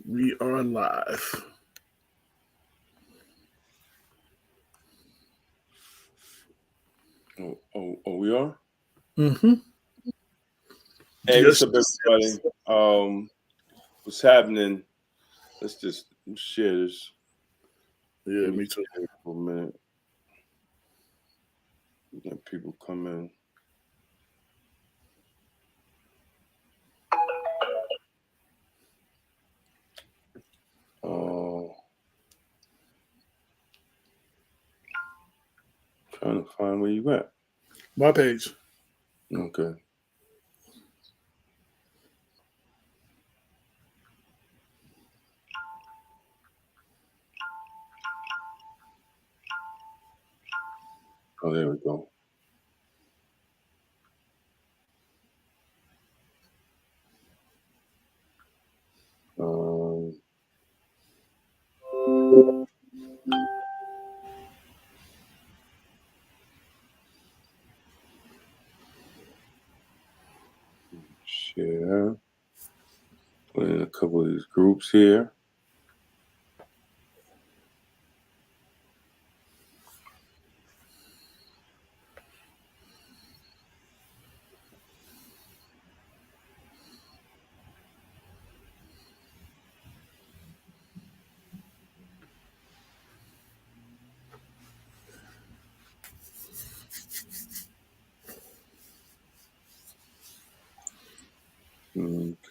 We are live. We are? Mm-hmm. Hey, what's Yes. up, everybody? What's happening? Let's just share this. Yeah, Let me me too. share it for a minute. Let people come in. Trying to find where you at. My page. Okay. Oh, there we go. Um, share. Put in a couple of these groups here.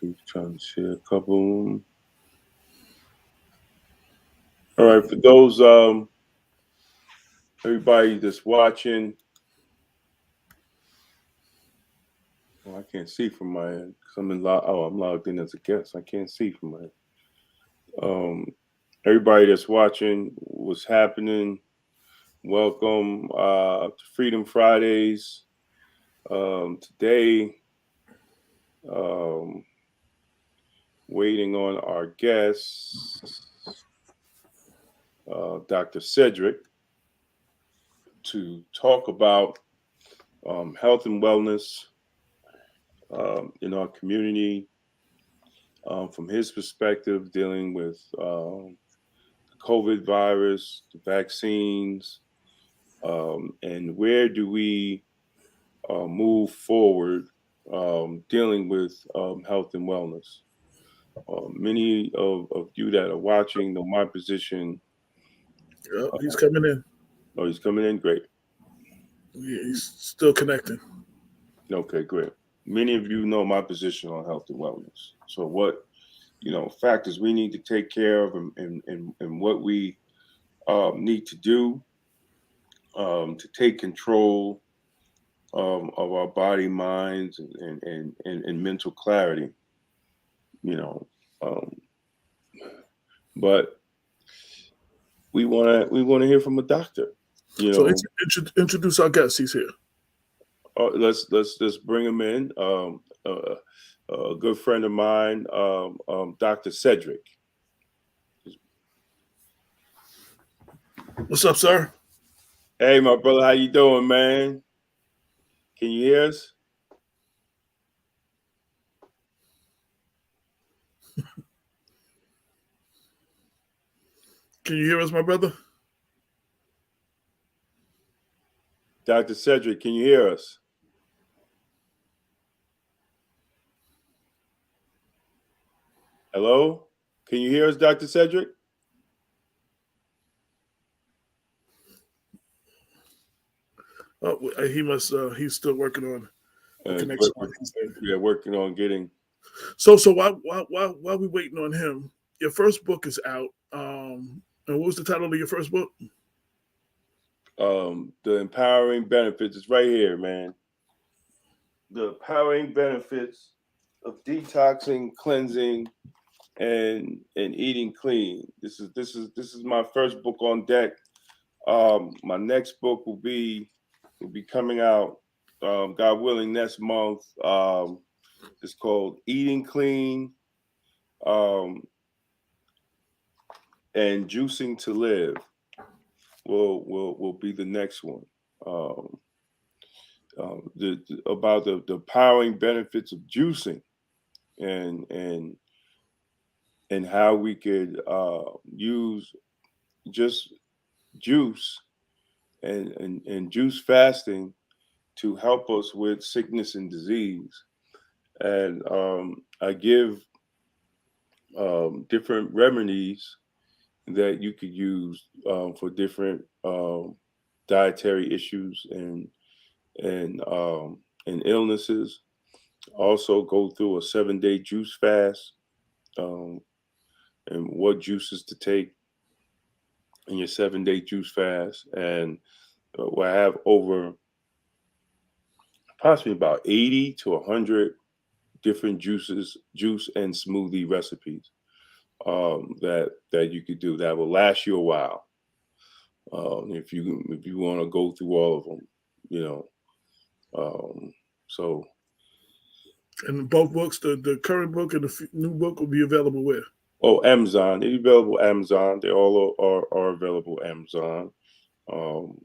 Keep trying to share a couple of them. All right, for those everybody that's watching. Well, I can't see from my end because I'm I'm logged in as a guest. I can't see from my end. Everybody that's watching, what's happening? Welcome to Freedom Fridays. Today, um, waiting on our guest, Dr. Cedrick, to talk about health and wellness in our community from his perspective, dealing with the COVID virus, the vaccines, and where do we move forward dealing with health and wellness. Many of you that are watching know my position. Yep, he's coming in. Oh, he's coming in? Great. Yeah, he's still connecting. Okay, great. Many of you know my position on health and wellness. So what, factors we need to take care of and what we need to do to take control of our body, minds, and mental clarity, you know. Um, but we want to hear from a doctor, you So know. introduce our guest. He's here. Let's bring him in. A good friend of mine, Dr. Cedrick. What's up, sir? Hey, my brother, how you doing, man? Can you hear us? Can you hear us, my brother? Dr. Cedrick, can you hear us? Hello? Can you hear us, Dr. Cedrick? Oh, he must. He's still working on a connection. Yeah, working on getting. So while we waiting on him, your first book is out. And what was the title of your first book? The empowering benefits. It's right here, man. The empowering benefits of detoxing, cleansing, and eating clean. This is my first book on deck. My next book will be coming out, God willing, next month. It's called Eating Clean and Juicing to Live. Will be the next one. About the empowering benefits of juicing and and how we could use just juice and juice fasting to help us with sickness and disease. And I give different remedies that you could use for different dietary issues and illnesses. Also, go through a 7-day juice fast, um, and what juices to take in your 7-day juice fast. And I have over possibly about 80 to 100 different juice and smoothie recipes that you could do that will last you a while. If you want to go through all of them, you know. So And both books, the current book and the new book, will be available where? Amazon, they're available Amazon. They all are available Amazon. Um,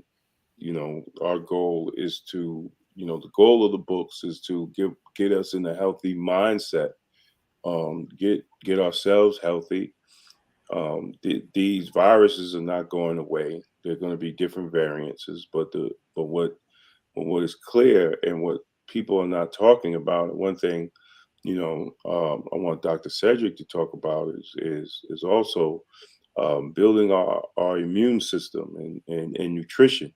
our goal is to, the goal of the books is to get us in a healthy mindset, get ourselves healthy. These viruses are not going away. They're going to be different variances, but what is clear and what people are not talking about, one thing, I want Dr. Cedrick to talk about is also building our immune system and nutrition.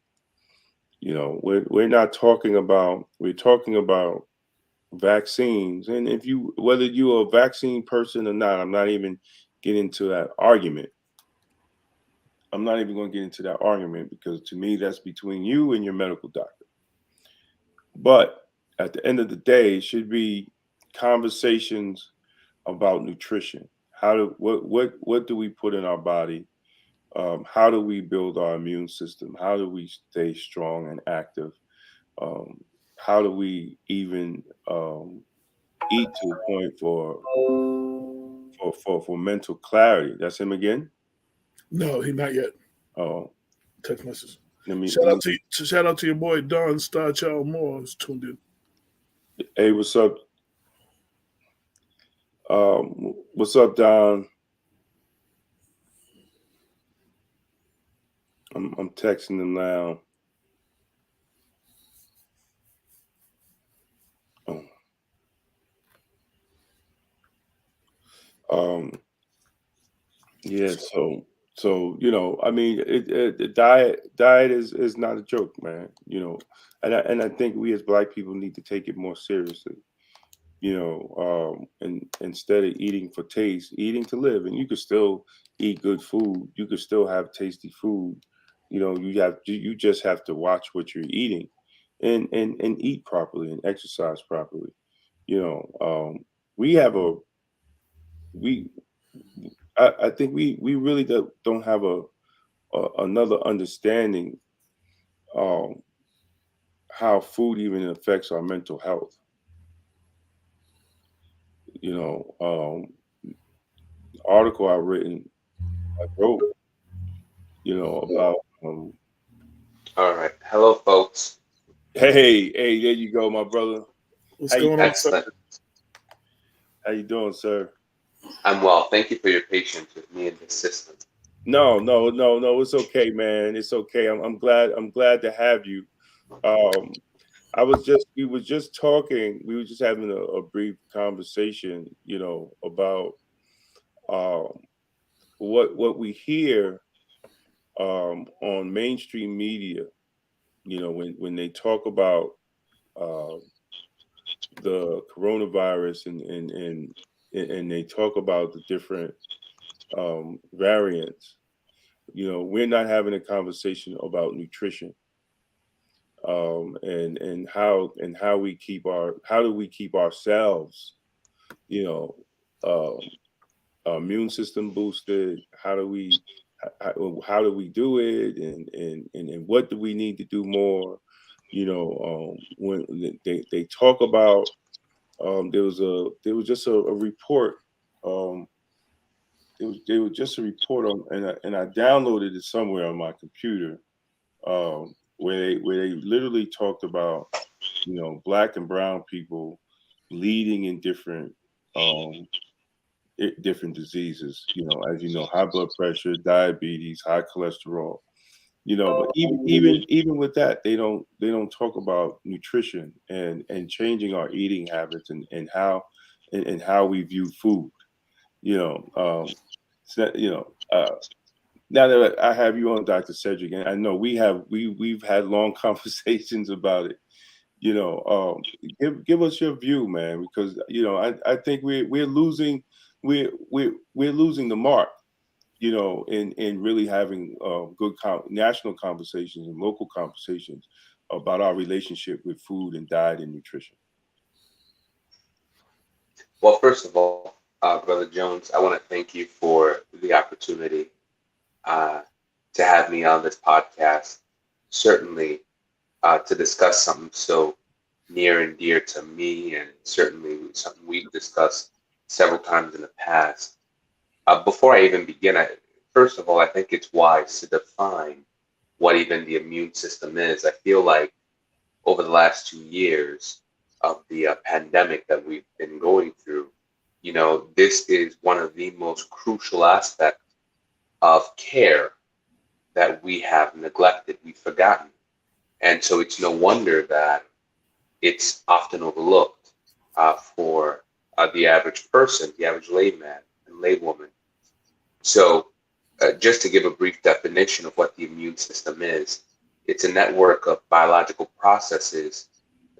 We're not talking about, we're talking about vaccines. And whether you're a vaccine person or not, I'm not even getting into that argument. I'm not even going to get into that argument because to me, that's between you and your medical doctor. But at the end of the day, it should be conversations about nutrition. What do we put in our body? How do we build our immune system? How do we stay strong and active? How do we even eat to a point for mental clarity? That's him again? No, he not yet. Oh, Text message. let me. Shout out to your boy Don Starchild Moore, who's tuned in. Hey, what's up? What's up, Don? I'm texting him now. Oh. Yeah, so I mean, the diet is not a joke, man. And I think we as Black people need to take it more seriously. And instead of eating for taste, eating to live. And you could still eat good food. You could still have tasty food. You just have to watch what you're eating, and eat properly and exercise properly. We have a we I think we really don't have another understanding how food even affects our mental health. Article I wrote, about All right. Hello, folks. hey, there you go, my brother. What's going on, sir? Excellent. How you doing, sir? I'm well. Thank you for your patience with me in this system. No, it's okay, man. It's okay. I'm glad to have you. We were just talking, we were just having a brief conversation, about what we hear on mainstream media, when they talk about the coronavirus and they talk about the different variants. We're not having a conversation about nutrition, and how we keep how do we keep ourselves, um, our immune system boosted. How do we do it, and what do we need to do more? When they talk about, there was just a report. There was just a report on, and I downloaded it somewhere on my computer, where they literally talked about, Black and brown people leading in different different diseases. As you know, high blood pressure, diabetes, high cholesterol. But even with that, they don't talk about nutrition and changing our eating habits and how we view food. So, now that I have you on, Dr. Cedrick, and I know we've had long conversations about it. Give us your view, man, because I think we're losing the mark. In really having good national conversations and local conversations about our relationship with food and diet and nutrition. Well, first of all, Brother Jones, I want to thank you for the opportunity to have me on this podcast. Certainly to discuss something so near and dear to me, and certainly something we've discussed several times in the past. Before I even begin, first of all, I think it's wise to define what even the immune system is. I feel like over the last 2 years of the pandemic that we've been going through, this is one of the most crucial aspects of care that we have neglected, we've forgotten. And so it's no wonder that it's often overlooked for the average person, the average layman and laywoman. So just to give a brief definition of what the immune system is, it's a network of biological processes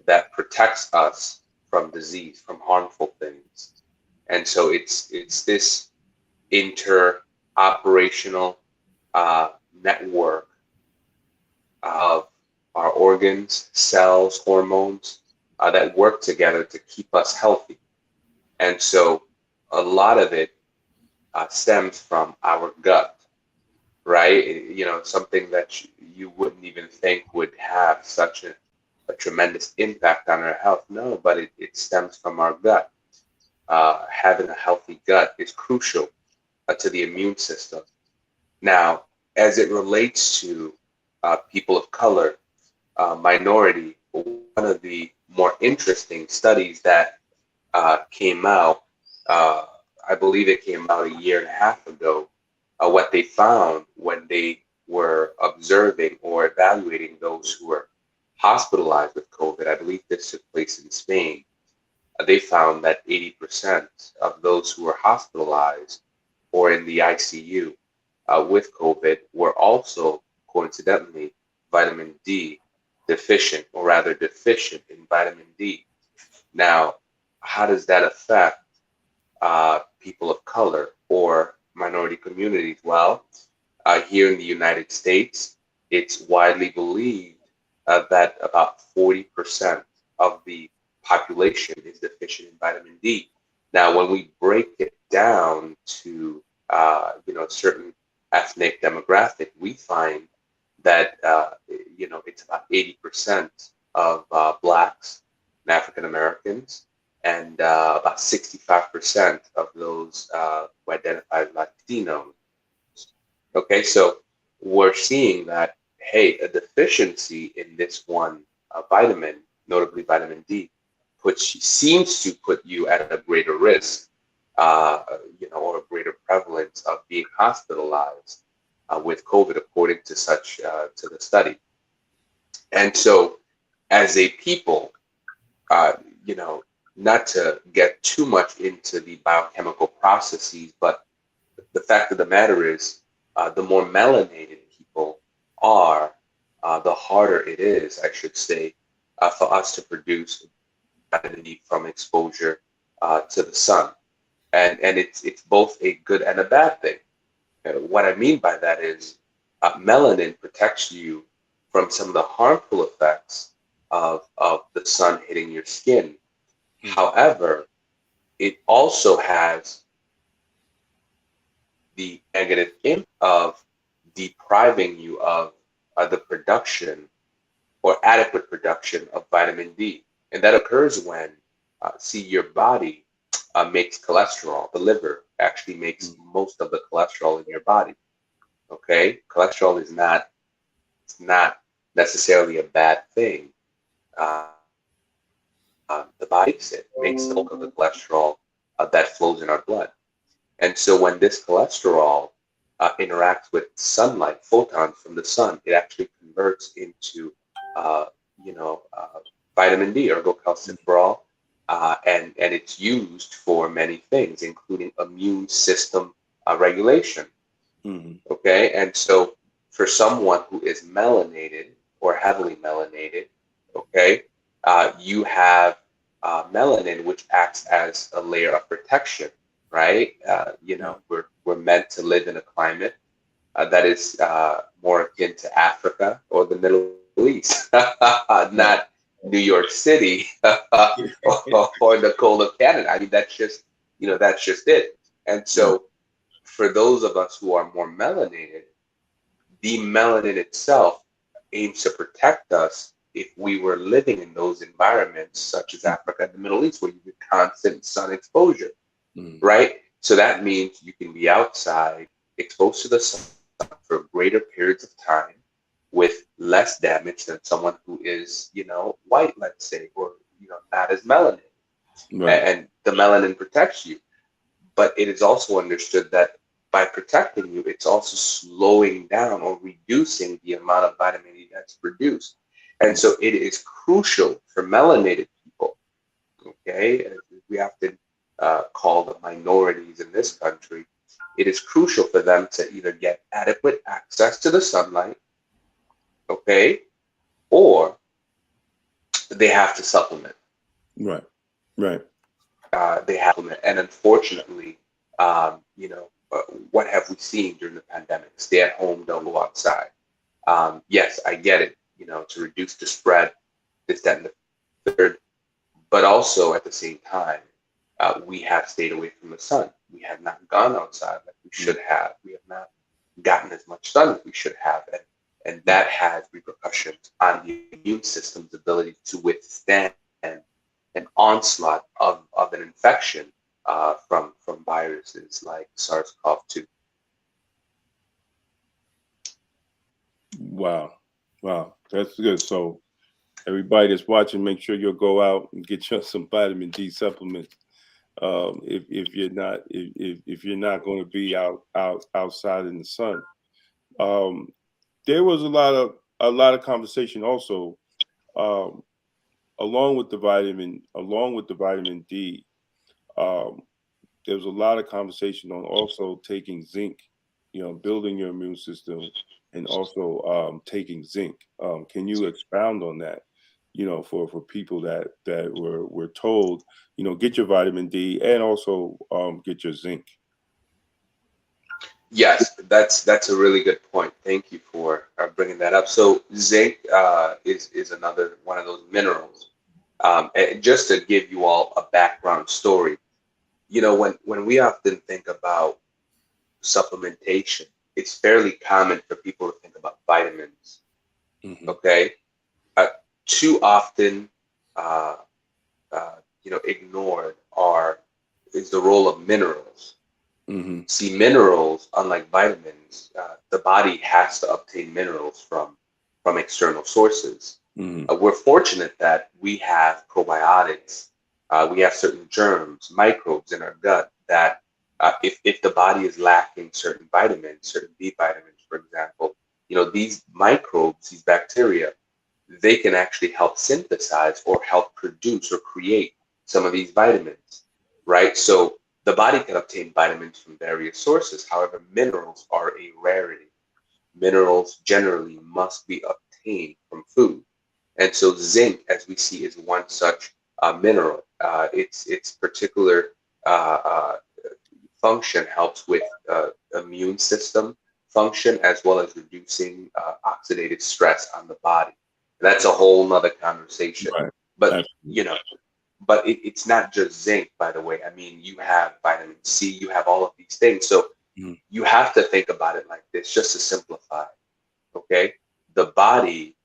that protects us from disease, from harmful things. And so it's this inter-operational network of our organs, cells, hormones that work together to keep us healthy. And so a lot of it stems from our gut, right? Something that you wouldn't even think would have such a tremendous impact on our health. No, but it stems from our gut. Having a healthy gut is crucial to the immune system. Now, as it relates to people of color, minority, one of the more interesting studies that came out, I believe it came out a year and a half ago, what they found when they were observing or evaluating those who were hospitalized with COVID, I believe this took place in Spain, they found that 80% of those who were hospitalized or in the ICU with COVID were also coincidentally vitamin D deficient, or rather deficient in vitamin D. Now, how does that affect people of color or minority communities? Well, here in the United States, it's widely believed that about 40% of the population is deficient in vitamin D. Now, when we break it down to certain ethnic demographic, we find that it's about 80% of Blacks and African Americans, and about 65% of those who identify as Latinos. Okay, so we're seeing that, hey, a deficiency in this one vitamin, notably vitamin D, seems to put you at a greater risk, or a greater prevalence of being hospitalized with COVID, according to to the study. And so, as a people, not to get too much into the biochemical processes, but the fact of the matter is, the more melanated people are, the harder it is, I should say, for us to produce vitamin D from exposure to the sun. And it's both a good and a bad thing. What I mean by that is melanin protects you from some of the harmful effects of the sun hitting your skin. However, it also has the negative impact of depriving you of the production or adequate production of vitamin D. And that occurs when, your body makes cholesterol. The liver actually makes most of the cholesterol in your body. Okay, cholesterol is not necessarily a bad thing. The body makes the bulk of the cholesterol that flows in our blood. And so when this cholesterol interacts with sunlight, photons from the sun, it actually converts into, uh, vitamin D, ergocalciferol, and it's used for many things, including immune system regulation. Mm-hmm. Okay, and so for someone who is melanated or heavily melanated, okay, you have melanin, which acts as a layer of protection, right? We're meant to live in a climate that is more akin to Africa or the Middle East, not New York City or the cold of Canada. I mean, that's just it. And so for those of us who are more melanated, the melanin itself aims to protect us if we were living in those environments, such as Africa and the Middle East, where you get constant sun exposure, right? So that means you can be outside, exposed to the sun for greater periods of time with less damage than someone who is, white, let's say, or, not as melanin. Right. And the melanin protects you. But it is also understood that by protecting you, it's also slowing down or reducing the amount of vitamin D that's produced. And so it is crucial for melanated people, okay, as we often call the minorities in this country. It is crucial for them to either get adequate access to the sunlight, okay, or they have to supplement. Right. Right. They have to supplement. And unfortunately, what have we seen during the pandemic? Stay at home, don't go outside. Yes, I get it, to reduce the spread, this, that, and the third. But also at the same time, we have stayed away from the sun. We have not gone outside like we should have. We have not gotten as much sun as we should have. And that has repercussions on the immune system's ability to withstand an onslaught of an infection from viruses like SARS-CoV-2. Wow. That's good. So everybody that's watching, make sure you'll go out and get you some vitamin D supplements. If you're not going to be outside in the sun. There was a lot of conversation also, along with the vitamin D. There was a lot of conversation on also taking zinc, building your immune system, and also taking zinc. Can you expound on that? For people that were told, get your vitamin D and also get your zinc. Yes, that's a really good point. Thank you for bringing that up. So zinc is another one of those minerals. And just to give you all a background story, when we often think about supplementation, it's fairly common for people to think about vitamins. Mm-hmm. Okay, too often, ignored is the role of minerals. Mm-hmm. See, minerals, unlike vitamins, the body has to obtain minerals from external sources. Mm-hmm. We're fortunate that we have probiotics. We have certain germs, microbes in our gut that if the body is lacking certain vitamins, certain B vitamins, for example, these microbes, these bacteria, they can actually help synthesize or help produce or create some of these vitamins, right? So the body can obtain vitamins from various sources. However, minerals are a rarity. Minerals generally must be obtained from food. And so zinc, as we see, is one such mineral. Its particular function helps with immune system function, as well as reducing oxidative stress on the body. That's a whole nother conversation. Right. But but it's not just zinc, by the way. I mean, you have vitamin C, you have all of these things. So you have to think about it like this, just to simplify. Okay, the body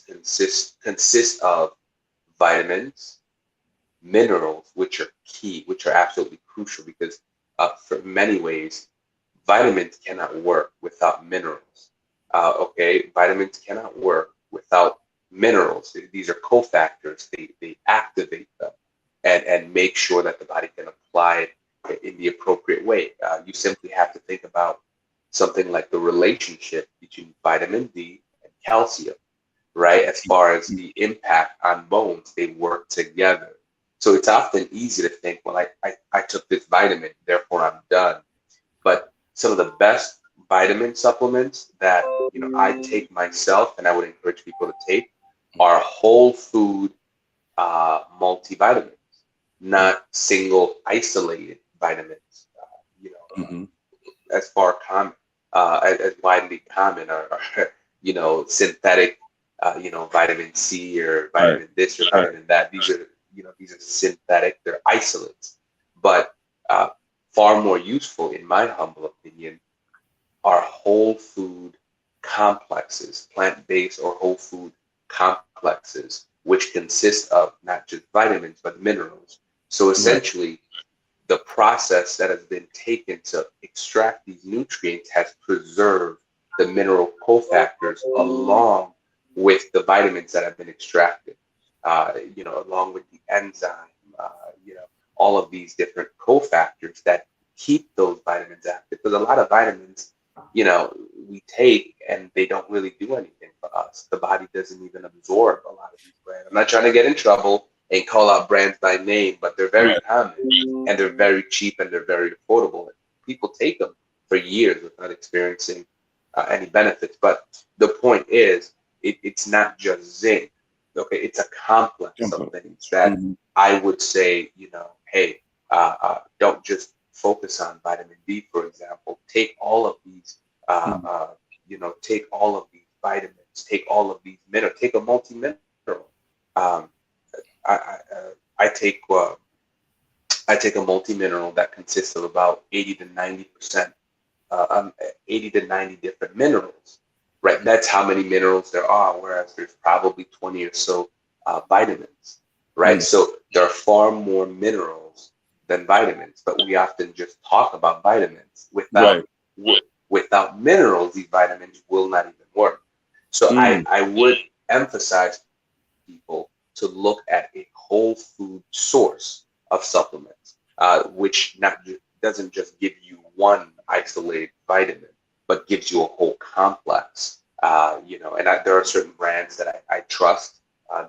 consists of vitamins, minerals, which are key, which are absolutely crucial, because for many ways, vitamins cannot work without minerals. Okay, vitamins cannot work without minerals. These are cofactors. They activate them and make sure that the body can apply in the appropriate way. You simply have to think about something like the relationship between vitamin D and calcium, right? As far as the impact on bones, they work together. So it's often easy to think, well, I took this vitamin, therefore I'm done. But some of the best vitamin supplements that I take myself, and I would encourage people to take, are whole food multivitamins, not single isolated vitamins. As far common, as widely common are synthetic, vitamin C or vitamin this or vitamin that. These are synthetic. They're isolates, but far more useful, in my humble opinion, are whole food complexes, plant-based or whole food complexes, which consist of not just vitamins but minerals. So essentially, the process that has been taken to extract these nutrients has preserved the mineral cofactors along with the vitamins that have been extracted, along with the enzyme, all of these different cofactors that keep those vitamins active. Because a lot of vitamins, we take and they don't really do anything for us. The body doesn't even absorb a lot of these brands. I'm not trying to get in trouble and call out brands by name, but they're very common and they're very cheap and they're very affordable. People take them for years without experiencing any benefits. But the point is, it's not just zinc. Okay, it's a complex of things that I would say, hey, don't just focus on vitamin D, for example. Take all of these, take all of these vitamins, take all of these minerals, take a multi-mineral. I take a multi-mineral that consists of about 80 to 90%, 80 to 90 different minerals, right? That's how many minerals there are, whereas there's probably 20 or so vitamins, right? So there are far more minerals than vitamins, but we often just talk about vitamins. Without minerals, these vitamins will not even work. So I would emphasize people to look at a whole food source of supplements, which doesn't just give you one isolated vitamin, but gives you a whole complex. And there are certain brands that I trust,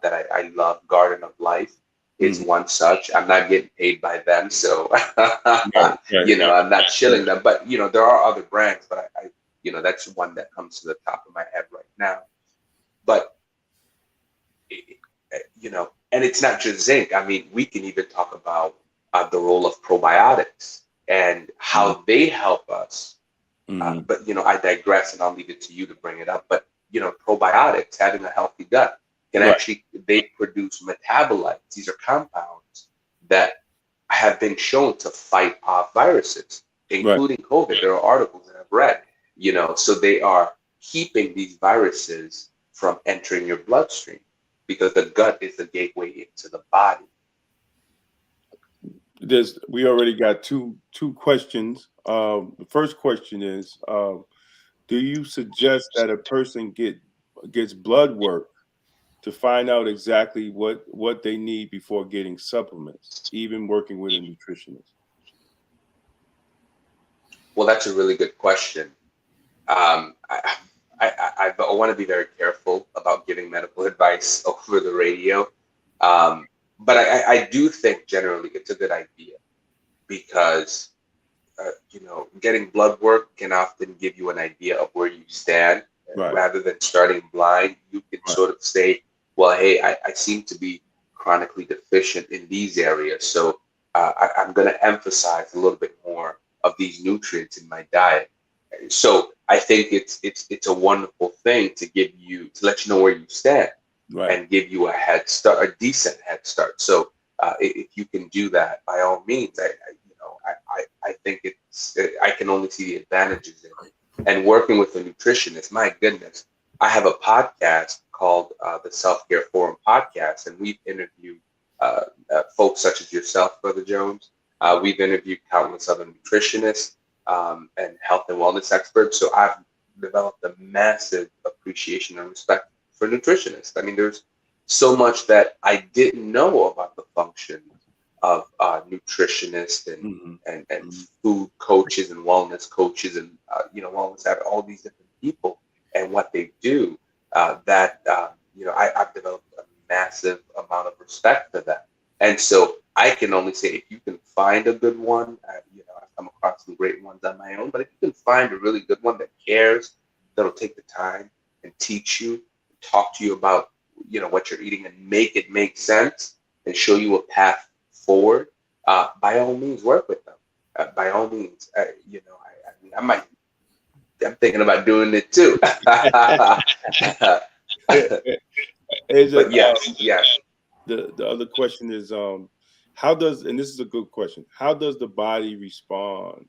that I love. Garden of Life is one such. I'm not getting paid by them, so I'm not shilling them. But there are other brands, but I that's one that comes to the top of my head right now. But and it's not just zinc. I mean, we can even talk about the role of probiotics and how they help us. But I digress, and I'll leave it to you to bring it up. But probiotics, having a healthy gut, can actually, they produce metabolites. These are compounds that have been shown to fight off viruses, including COVID. There are articles that I've read. So they are keeping these viruses from entering your bloodstream, because the gut is the gateway into the body. We already got two questions. The first question is, do you suggest that a person gets blood work to find out exactly what they need before getting supplements, even working with a nutritionist? Well, that's a really good question. I want to be very careful about giving medical advice over the radio. But I do think generally it's a good idea, because, getting blood work can often give you an idea of where you stand. Rather than starting blind, you can sort of say, well, hey, I seem to be chronically deficient in these areas. So I'm going to emphasize a little bit more of these nutrients in my diet. So I think it's a wonderful thing to let you know where you stand, and give you a head start, a decent head start. So if you can do that, by all means, I think I can only see the advantages in it. And working with a nutritionist, my goodness, I have a podcast called the Self-Care Forum Podcast, and we've interviewed folks such as yourself, Brother Jones. We've interviewed countless other nutritionists and health and wellness experts. So I've developed a massive appreciation and respect for nutritionists. I mean, there's so much that I didn't know about the function nutritionists and Mm-hmm. food coaches and wellness coaches and wellness all these different people and what they do. I've developed a massive amount of respect for them, and so I can only say if you can find a good one, I've come across some great ones on my own, but if you can find a really good one that cares, that'll take the time and teach you, talk to you about what you're eating and make it make sense and show you a path forward, by all means work with them. By all means, I'm thinking about doing it too. But yes. The other question is, how does, and this is a good question, how does the body respond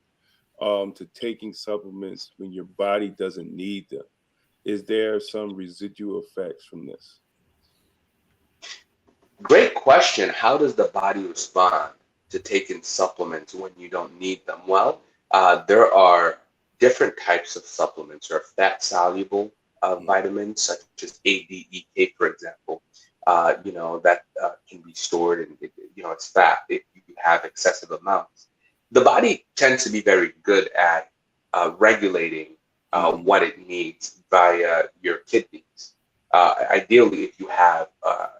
to taking supplements when your body doesn't need them? Is there some residual effects from this? Great question. How does the body respond to taking supplements when you don't need them? Well, there are different types of supplements or fat soluble vitamins, such as ADEK, for example. That can be stored and it's fat if you have excessive amounts. The body tends to be very good at regulating what it needs via your kidneys. Ideally, if you have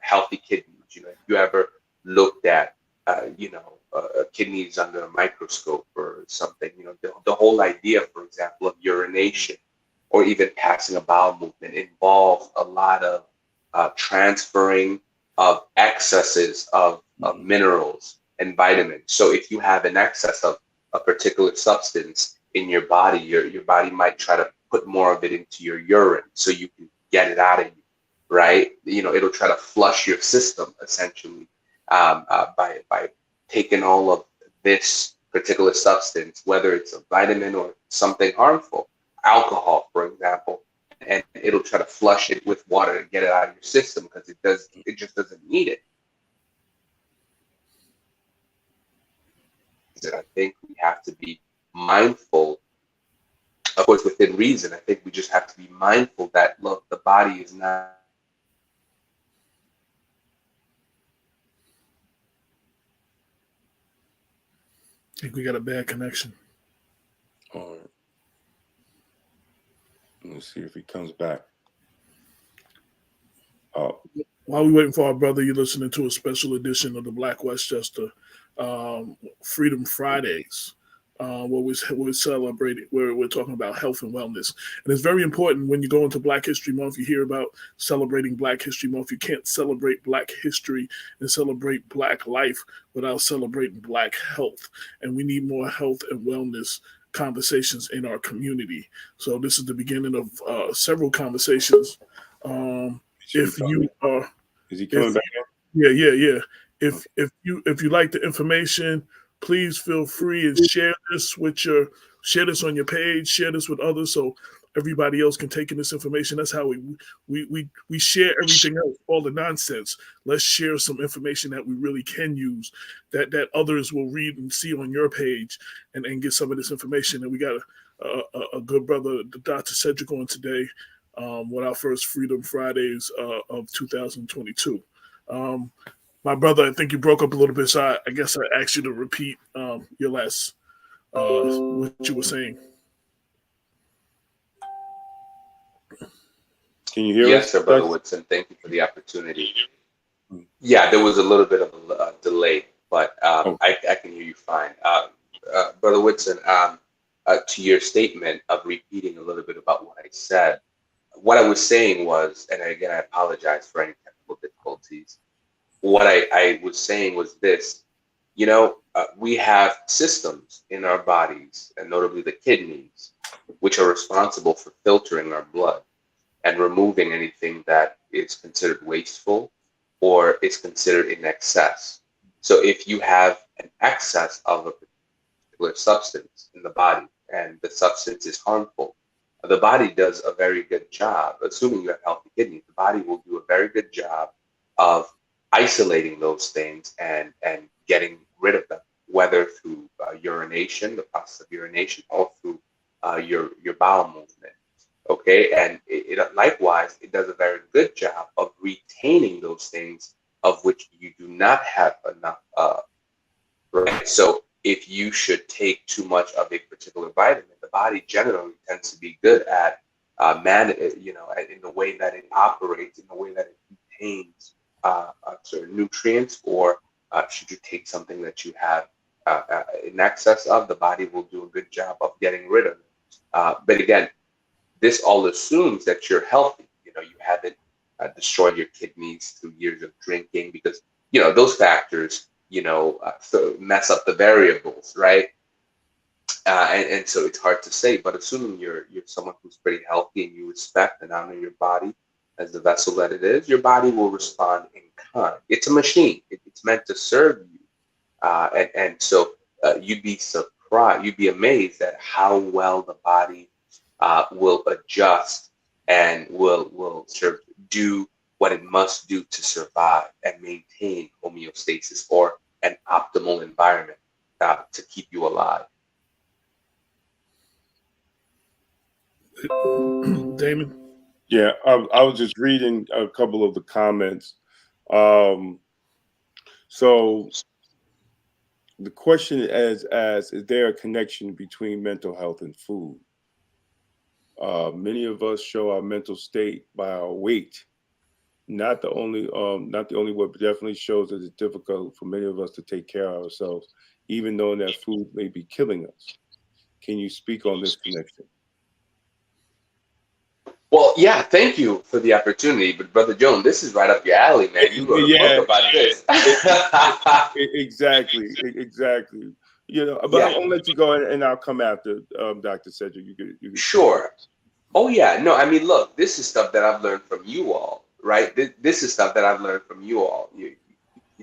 healthy kidneys, if you ever looked at, kidneys under a microscope or something, the whole idea, for example, of urination or even passing a bowel movement involves a lot of transferring of excesses of minerals and vitamins. So if you have an excess of a particular substance in your body, your body might try to put more of it into your urine so you can get it out of you, right? It'll try to flush your system essentially by taking all of this particular substance, whether it's a vitamin or something harmful, alcohol, for example, and it'll try to flush it with water to get it out of your system because it just doesn't need it. I think we have to be mindful, of course, within reason. I think we just have to be mindful that, look, the body is not. I think we got a bad connection. All right. Let's see if he comes back. While we're waiting for our brother, you're listening to a special edition of the Black Westchester Freedom Fridays, where we're celebrating, where we're talking about health and wellness. And it's very important when you go into Black History Month, you hear about celebrating Black History Month. You can't celebrate Black history and celebrate Black life without celebrating Black health. And we need more health and wellness conversations in our community. So this is the beginning of several conversations. If you are, is he coming back? Yeah. If you like the information, please feel free and share this on your page, share this with others so everybody else can take in this information. That's how we share everything else, all the nonsense. Let's share some information that we really can use, that others will read and see on your page and get some of this information. And we got a good brother, Dr. Cedrick, on today. With our first Freedom Fridays of 2022. My brother, I think you broke up a little bit, so I guess I asked you to repeat your last, what you were saying. Can you hear us? Yes, sir, Brother Woodson. Thank you for the opportunity. Yeah, there was a little bit of a delay, but I can hear you fine. Brother Woodson, to your statement of repeating a little bit about what I said, what I was saying was, and again, I apologize for any technical difficulties. What I was saying was this, we have systems in our bodies, and notably the kidneys, which are responsible for filtering our blood and removing anything that is considered wasteful or is considered in excess. So if you have an excess of a particular substance in the body and the substance is harmful, the body does a very good job, assuming you have healthy kidneys, the body will do a very good job of isolating those things and getting rid of them, whether through urination, the process of urination, or through your bowel movement. Okay, and likewise, it does a very good job of retaining those things of which you do not have enough right? So if you should take too much of a particular vitamin, the body generally tends to be good at in the way that it operates, in the way that it contains certain nutrients, or should you take something that you have in excess of, the body will do a good job of getting rid of it. But again, this all assumes that you're healthy. You haven't destroyed your kidneys through years of drinking, because those factors so mess up the variables, right? And so it's hard to say. But assuming you're someone who's pretty healthy and you respect and honor your body as the vessel that it is, your body will respond in kind. It's a machine. It's meant to serve you, and so you'd be surprised, you'd be amazed at how well the body will adjust and will do what it must do to survive and maintain homeostasis, or an optimal environment to keep you alive. Damon? Yeah, I was just reading a couple of the comments. So the question is there a connection between mental health and food? Many of us show our mental state by our weight. Not the only way, but definitely shows that it's difficult for many of us to take care of ourselves, even knowing that food may be killing us. Can you speak on this connection? Well, yeah, thank you for the opportunity. But Brother Joan, this is right up your alley, man. You wrote a book about this. Exactly. But Yeah. I'll let you go, and I'll come after Dr. Cedrick. You could Sure. Oh, yeah. No, I mean, look, this is stuff that I've learned from you all, right? This is stuff that I've learned from you all. You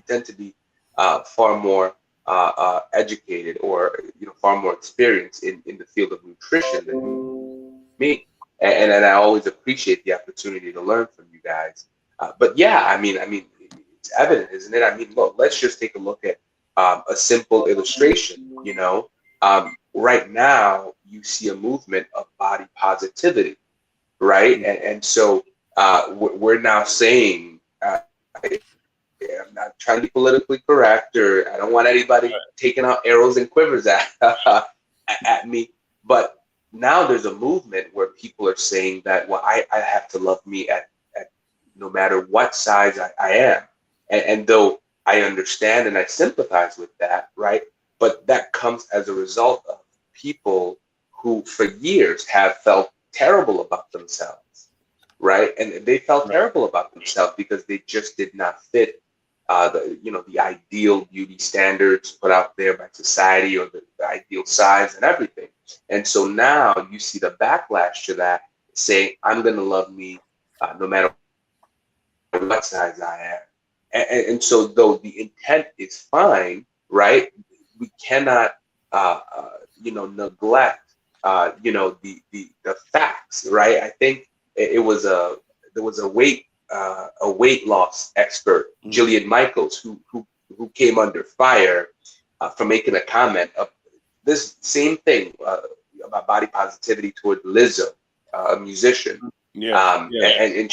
tend to be far more educated, or far more experienced in the field of nutrition than me. And I always appreciate the opportunity to learn from you guys. But yeah, I mean, it's evident, isn't it? I mean, look, let's just take a look at a simple illustration. Right now, you see a movement of body positivity, right? And so we're now saying, I'm not trying to be politically correct, or I don't want anybody taking out arrows and quivers at me, but now there's a movement where people are saying that, well, I have to love me at no matter what size I am. And though I understand and I sympathize with that, right? But that comes as a result of people who for years have felt terrible about themselves, right? And they felt terrible about themselves because they just did not fit the ideal beauty standards put out there by society, or the ideal size and everything. And so now you see the backlash to that, saying, I'm going to love me no matter what size I am. And so though the intent is fine, right, we cannot, neglect, the facts, right? I think there was a weight loss expert, Jillian Michaels, who came under fire for making a comment of this same thing about body positivity toward Lizzo, a musician. And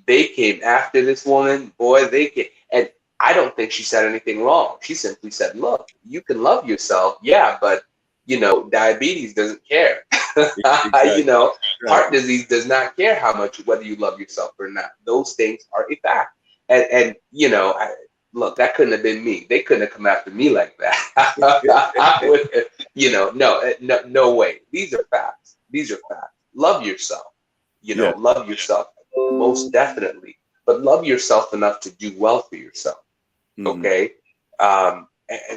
they came after this woman. Boy, they came, and I don't think she said anything wrong. She simply said, "Look, you can love yourself, yeah, but diabetes doesn't care. Exactly. Heart disease does not care whether you love yourself or not. Those things are a fact." And look, that couldn't have been me. They couldn't have come after me like that. I would, no way. These are facts. Love yourself. Love yourself most definitely, but love yourself enough to do well for yourself. Okay. And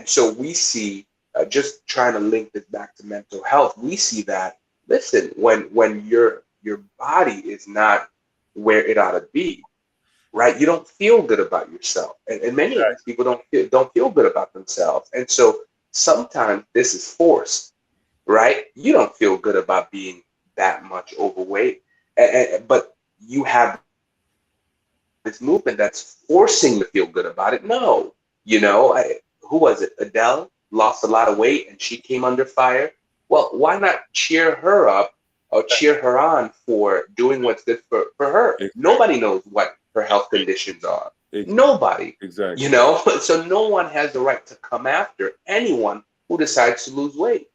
so we see, just trying to link this back to mental health, we see that, listen, when your body is not where it ought to be, right, you don't feel good about yourself, and many of these people don't feel good about themselves, and so sometimes this is forced, right? You don't feel good about being that much overweight, but you have this movement that's forcing you to feel good about it. No, who was it? Adele lost a lot of weight and she came under fire. Well, why not cheer her up or cheer her on for doing what's good for her? Exactly. Nobody knows what her health conditions are. Nobody. Exactly. You know, so no one has the right to come after anyone who decides to lose weight.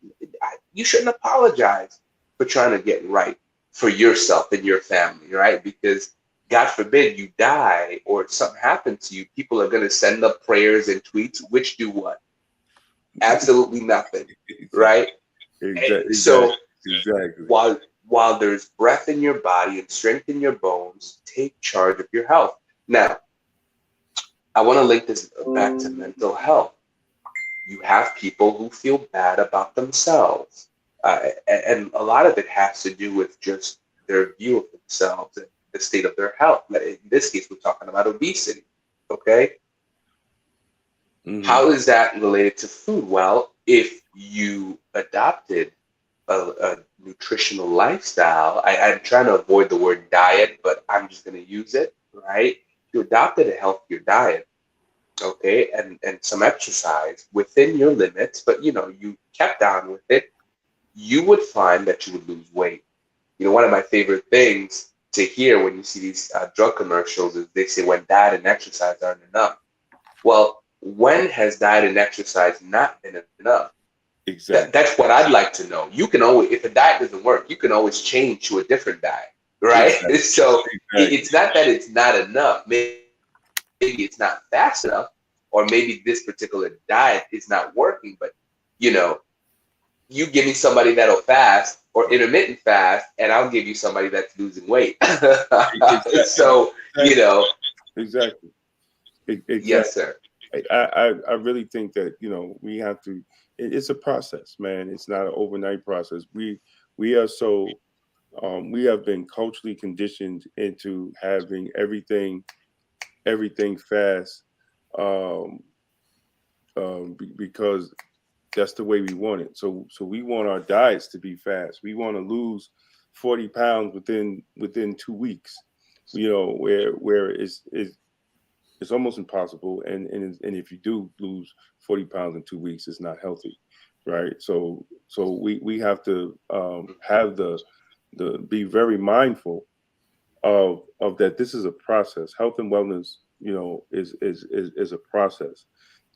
You shouldn't apologize for trying to get right for yourself and your family, right? Because God forbid you die or something happens to you, people are going to send up prayers and tweets, which do what? Absolutely nothing, right? So Exactly. while there's breath in your body and strength in your bones, take charge of your health. Now, I want to link this back to mental health. You have people who feel bad about themselves. And a lot of it has to do with just their view of themselves and the state of their health. In this case, we're talking about obesity. Okay. Mm-hmm. How is that related to food? Well, if you adopted a nutritional lifestyle, I'm trying to avoid the word diet, but I'm just going to use it, right? If you adopted a healthier diet, okay, and some exercise within your limits, but you kept on with it, you would find that you would lose weight. One of my favorite things to hear when you see these drug commercials is they say when diet and exercise aren't enough. Well, when has diet and exercise not been enough? Exactly. That's what I'd like to know. You can always, if a diet doesn't work, you can always change to a different diet, right? Exactly. So it's not that it's not enough. Maybe it's not fast enough, or maybe this particular diet is not working. But you give me somebody that'll fast or intermittent fast, and I'll give you somebody that's losing weight. Exactly. So Exactly. Yes, sir. I really think that we have to. It's a process, man. It's not an overnight process. We are so we have been culturally conditioned into having everything fast, because that's the way we want it. So we want our diets to be fast. We want to lose 40 pounds within 2 weeks. Where it's almost impossible. And if you do lose 40 pounds in 2 weeks, it's not healthy, right? So we have to have the be very mindful of that. This is a process. Health and wellness, is a process.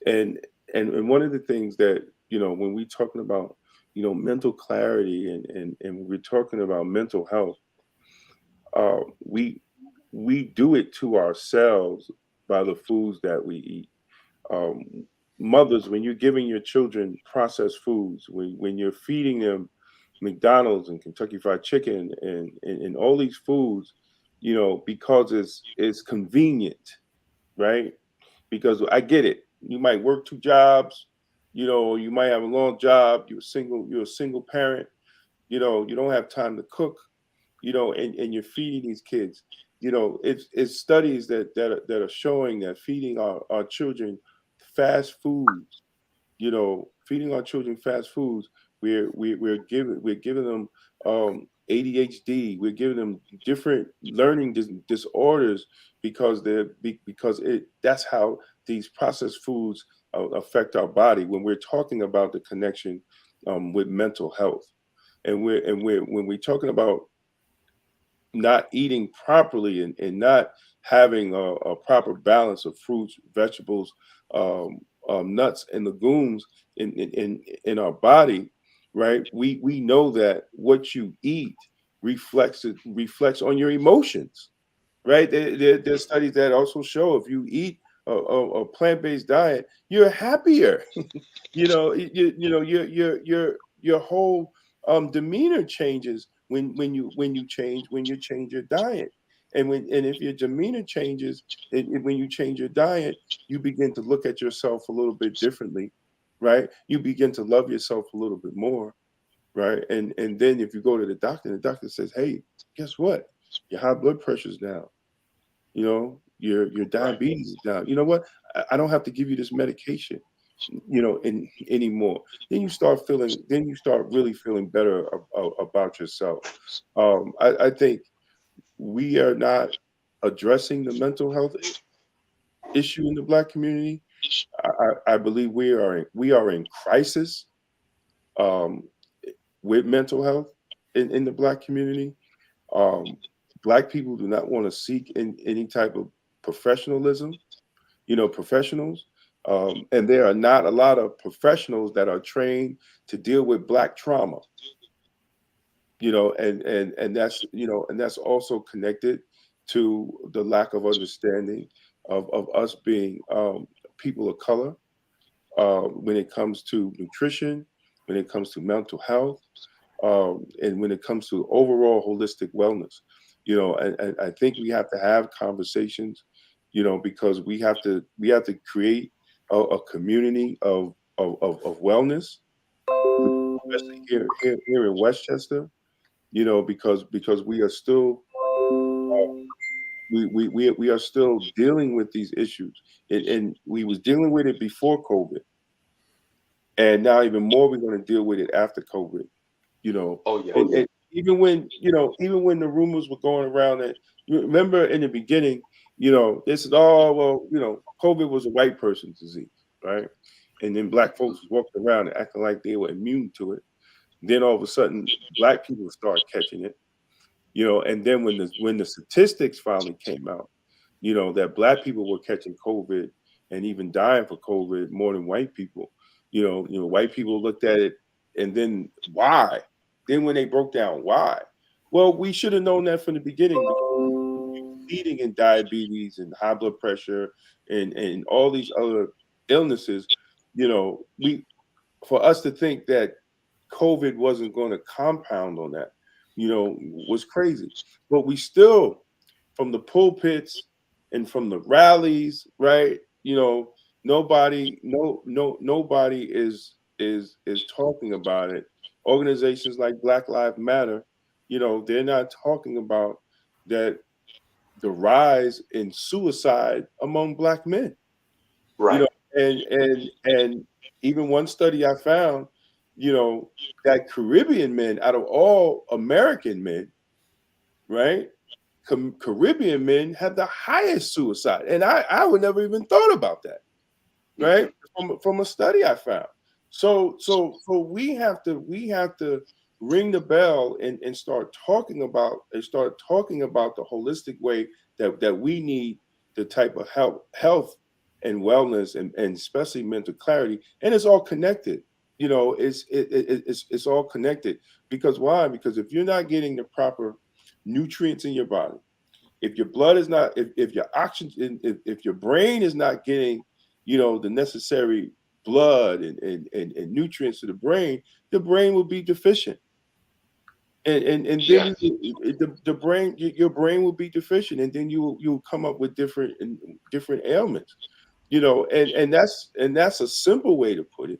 And one of the things that, when we're talking about, mental clarity and we're talking about mental health, we do it to ourselves by the foods that we eat. Mothers, when you're giving your children processed foods, when you're feeding them McDonald's and Kentucky Fried Chicken and all these foods, because it's convenient, right? Because I get it. You might work 2 jobs, you might have a long job. You're a single parent. You don't have time to cook. And you're feeding these kids. It's studies that are showing that feeding our children fast foods, feeding our children fast foods, we're giving them ADHD. We're giving them different learning disorders because that's how these processed foods affect our body. When we're talking about the connection with mental health, and when we're talking about not eating properly and not having a proper balance of fruits, vegetables, nuts, and legumes in our body, right? We know that what you eat reflects on your emotions, right? There's studies that also show if you eat a plant-based diet, you're happier. Your whole demeanor changes when you change your diet. And if your demeanor changes when you change your diet, you begin to look at yourself a little bit differently, right? You begin to love yourself a little bit more, right? And then if you go to the doctor says, hey, guess what? Your high blood pressure's down. Your diabetes is down. You know what? I don't have to give you this medication, anymore. Then you start really feeling better about yourself. I think we are not addressing the mental health issue in the Black community. I believe we are in crisis um, with mental health in the Black community. Um, Black people do not want to seek in any type of professionalism. professionals. And there are not a lot of professionals that are trained to deal with Black trauma. And that's also connected to the lack of understanding of us being people of color when it comes to nutrition, when it comes to mental health, and when it comes to overall holistic wellness. And I think we have to have conversations, because we have to create a community of wellness, especially here in Westchester. Because we are still we are still dealing with these issues, and we was dealing with it before COVID, and now even more we're going to deal with it after COVID. Oh yeah. And even when the rumors were going around that, you remember in the beginning, this is all, well, COVID was a white person's disease, right? And then Black folks was walking around and acting like they were immune to it. Then all of a sudden, Black people started catching it. And then when the statistics finally came out, that Black people were catching COVID and even dying for COVID more than white people. White people looked at it, and then why? Then when they broke down why, well, we should have known that from the beginning, because leading in diabetes and high blood pressure and all these other illnesses, for us to think that COVID wasn't going to compound on that, was crazy. But we still, from the pulpits and from the rallies, right? Nobody is talking about it. Organizations like Black Lives Matter, they're not talking about that, the rise in suicide among Black men. Right. And even one study I found, that Caribbean men, out of all American men, right, Caribbean men have the highest suicide, and I would never even thought about that, right? From a study I found. So we have to ring the bell and start talking about the holistic way that we need the type of health and wellness and especially mental clarity, and it's all connected. It's all connected, because why? Because if you're not getting the proper nutrients in your body, if your blood is not, if your oxygen, if your brain is not getting, the necessary blood and nutrients to the brain will be deficient. And then Yes. the brain, your brain will be deficient, and then you'll come up with different ailments, and that's a simple way to put it.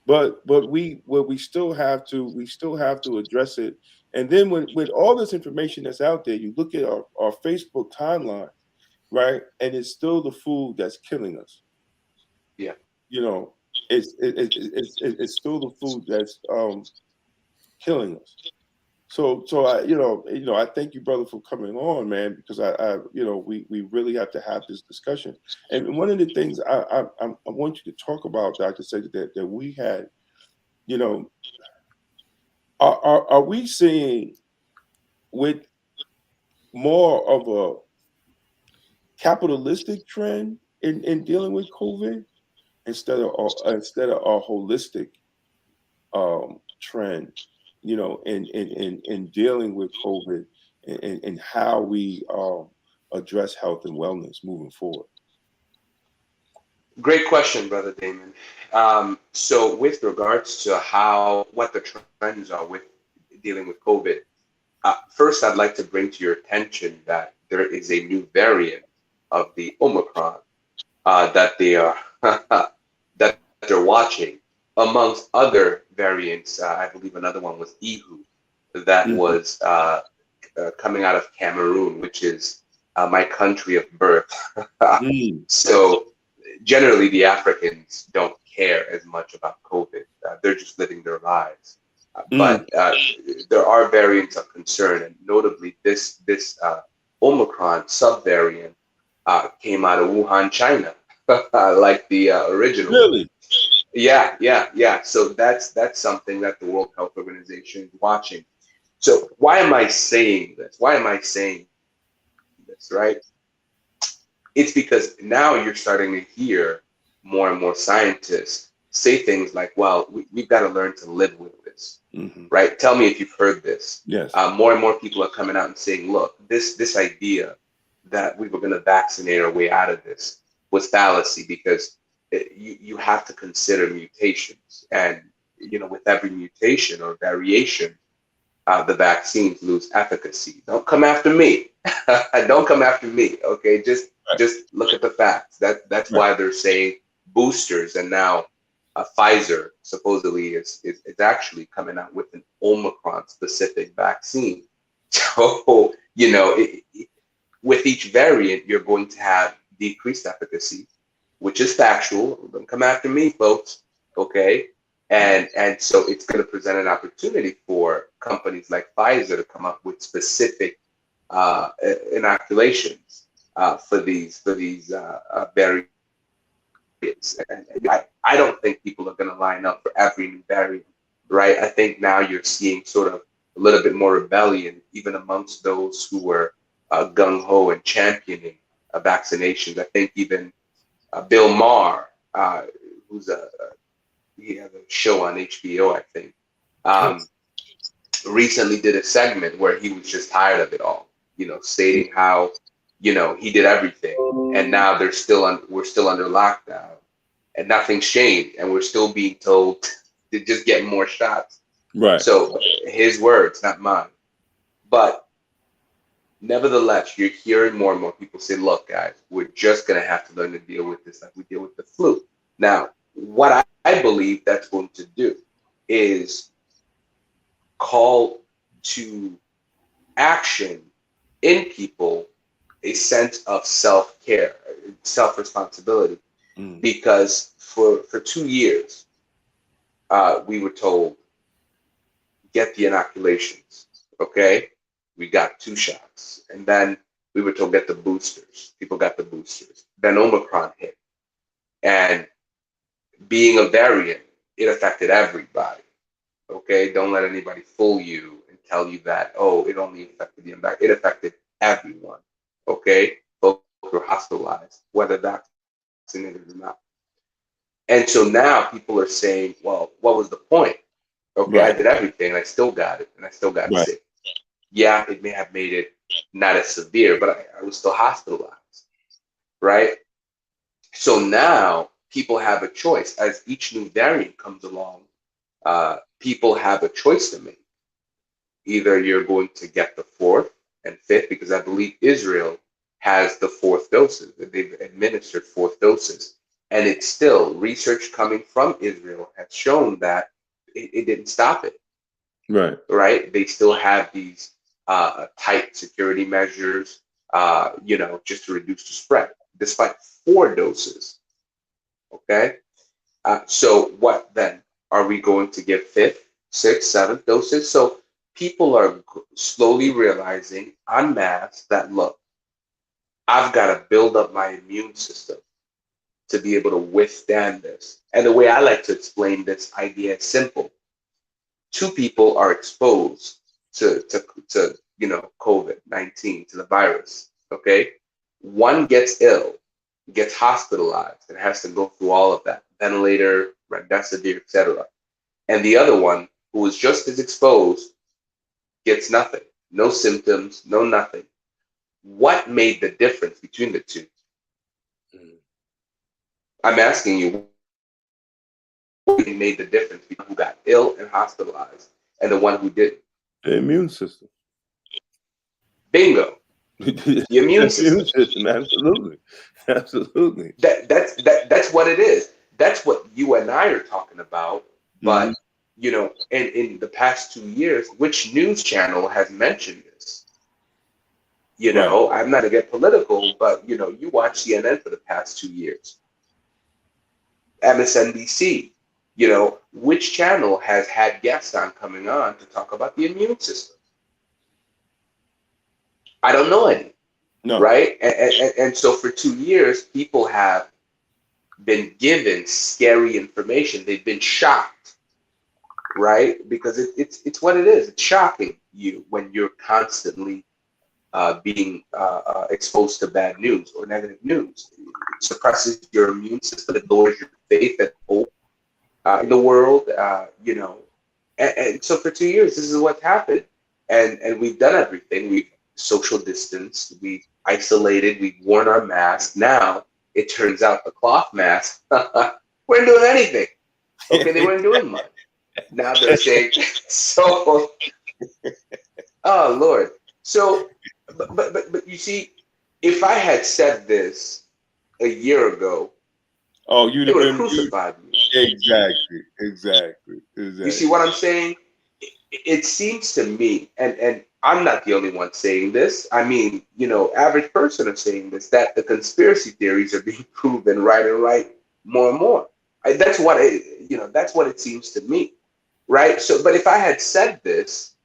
But we still have to address it. And then with all this information that's out there, you look at our Facebook timeline, right? And it's still the food that's killing us. Yeah. It's still the food that's killing us. So I thank you, brother, for coming on, man, because we really have to have this discussion. And one of the things I want you to talk about, Dr. Cedrick, that we had, are we seeing with more of a capitalistic trend in dealing with COVID instead of a holistic trend, in dealing with COVID and how we address health and wellness moving forward? Great question, Brother Damon. So with regards to what the trends are with dealing with COVID, first I'd like to bring to your attention that there is a new variant of the Omicron that they're watching, amongst other variants. I believe another one was Ihu, that was coming out of Cameroon, which is my country of birth. So generally, the Africans don't care as much about COVID. They're just living their lives. But there are variants of concern, and notably this Omicron subvariant came out of Wuhan, China, like the original. Really? Yeah. So that's something that the World Health Organization is watching. So why am I saying this? Right? It's because now you're starting to hear more and more scientists say things like, well, we've got to learn to live with this, right? Tell me if you've heard this. Yes. More and more people are coming out and saying, look, this idea that we were going to vaccinate our way out of this was fallacy, because you have to consider mutations. And, with every mutation or variation, the vaccines lose efficacy. Don't come after me. Don't come after me. Okay, just look at the facts. That's why they're saying boosters, and now Pfizer supposedly is actually coming out with an Omicron specific vaccine. So with each variant, you're going to have decreased efficacy, which is factual. Don't come after me, folks. Okay. And so it's going to present an opportunity for companies like Pfizer to come up with specific inoculations for these variants. And I don't think people are going to line up for every new variant, right? I think now you're seeing sort of a little bit more rebellion, even amongst those who were gung-ho and championing vaccinations. I think even Bill Maher, who's he has a show on HBO, I think, recently did a segment where he was just tired of it all, stating how, he did everything, and now we're still under lockdown, and nothing's changed, and we're still being told to just get more shots. Right. So his words, not mine. But nevertheless, you're hearing more and more people say, look, guys, we're just going to have to learn to deal with this like we deal with the flu. Now, what I believe that's going to do is call to action in people a sense of self-care, self-responsibility. Because for 2 years, we were told, get the inoculations, okay? We got 2 shots. And then we were told, get the boosters. People got the boosters. Then Omicron hit. And being a variant, it affected everybody, okay? Don't let anybody fool you and tell you that, oh, it only affected the American. It affected everyone, okay? Folks were hospitalized, whether vaccinated or not. And so now people are saying, well, what was the point? Okay, I did everything, and I still got it, and I still got sick. Yeah, it may have made it not as severe, but I was still hospitalized, right? So now people have a choice. As each new variant comes along, people have a choice to make. Either you're going to get the 4th and 5th, because I believe Israel has the 4th doses. They've administered 4th doses. And it's still, research coming from Israel has shown that it didn't stop it. Right. Right? They still have these tight security measures, just to reduce the spread, despite 4 doses. Okay? So what then? Are we going to give 5th, 6th, 7th doses? So people are slowly realizing en masse that, look, I've got to build up my immune system to be able to withstand this. And the way I like to explain this idea is simple. 2 people are exposed to COVID-19, to the virus, okay? One gets ill, gets hospitalized, and has to go through all of that, ventilator, remdesivir, etc. And the other one, who is just as exposed, gets nothing, no symptoms, no nothing. What made the difference between the 2? I'm asking you, what made the difference between who got ill and hospitalized and the one who didn't? The immune system. Bingo. The immune system. Absolutely. Absolutely. That's what it is. That's what you and I are talking about. But, in the past 2 years, which news channel has mentioned this? I'm not going to get political, but, you watch CNN for the past 2 years. MSNBC, which channel has had guests coming on to talk about the immune system? I don't know any. No. Right? And so for 2 years, people have been given scary information. They've been shocked, right? Because it's what it is. It's shocking you when you're constantly being exposed to bad news or negative news. It suppresses your immune system. It lowers your faith and hope in the world. And so for 2 years, this is what's happened. And we've done everything. We've social distanced. We've isolated. We've worn our masks. Now it turns out the cloth mask weren't doing anything. Okay, they weren't doing much. Now they're saying so. Oh Lord. So, but you see, if I had said this a year ago, you'd they have would been have crucified me. Exactly. You see what I'm saying? It seems to me, and I'm not the only one saying this. I mean, average person are saying this, that the conspiracy theories are being proven right more and more. That's what it seems to me, right? So, but if I had said this,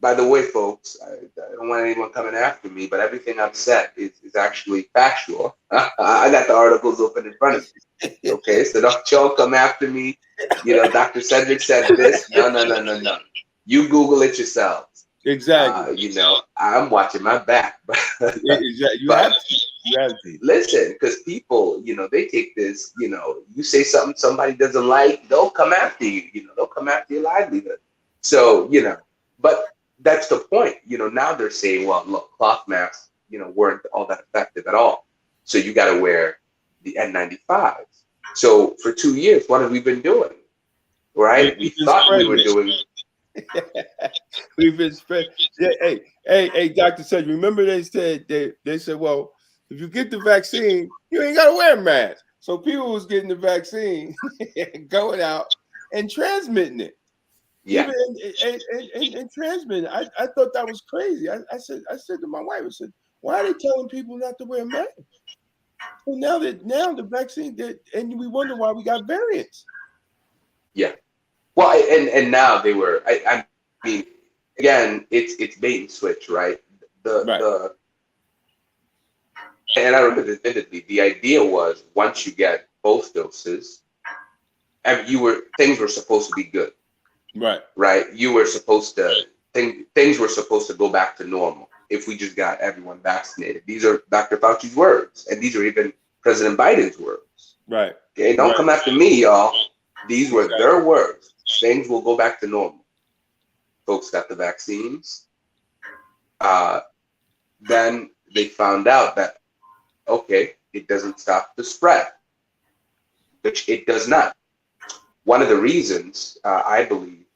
by the way, folks, I don't want anyone coming after me, but everything I've said is actually factual. I got the articles open in front of me. Okay, so don't y'all come after me. Dr. Cedrick said this. No. You Google it yourselves. Exactly. I'm watching my back. Exactly. You have to. Listen, because people, they take this, you say something somebody doesn't like, they'll come after you. They'll come after your livelihood. So, but that's the point. Now they're saying, well, look, cloth masks, weren't all that effective at all. So you got to wear the N95s. So for 2 years, what have we been doing? Right? We thought we were doing. We've been spread. Hey, Dr. Cedrick, remember they said, well, if you get the vaccine, you ain't got to wear a mask. So people was getting the vaccine, going out and transmitting it. Yeah. And transmitting. I thought that was crazy. I said to my wife, I said, why are they telling people not to wear a mask? Well, now the vaccine and we wonder why we got variants. Yeah. Well, and now they were. I mean, again, it's bait and switch, right? And I remember vividly. The idea was once you get both doses, and things were supposed to be good. Right. You were supposed to things were supposed to go back to normal if we just got everyone vaccinated. These are Dr. Fauci's words, and these are even President Biden's words. Right. Okay, don't come after me, y'all. These were their words. Things will go back to normal. Folks got the vaccines. Then they found out that, okay, it doesn't stop the spread, which it does not. One of the reasons, I believe,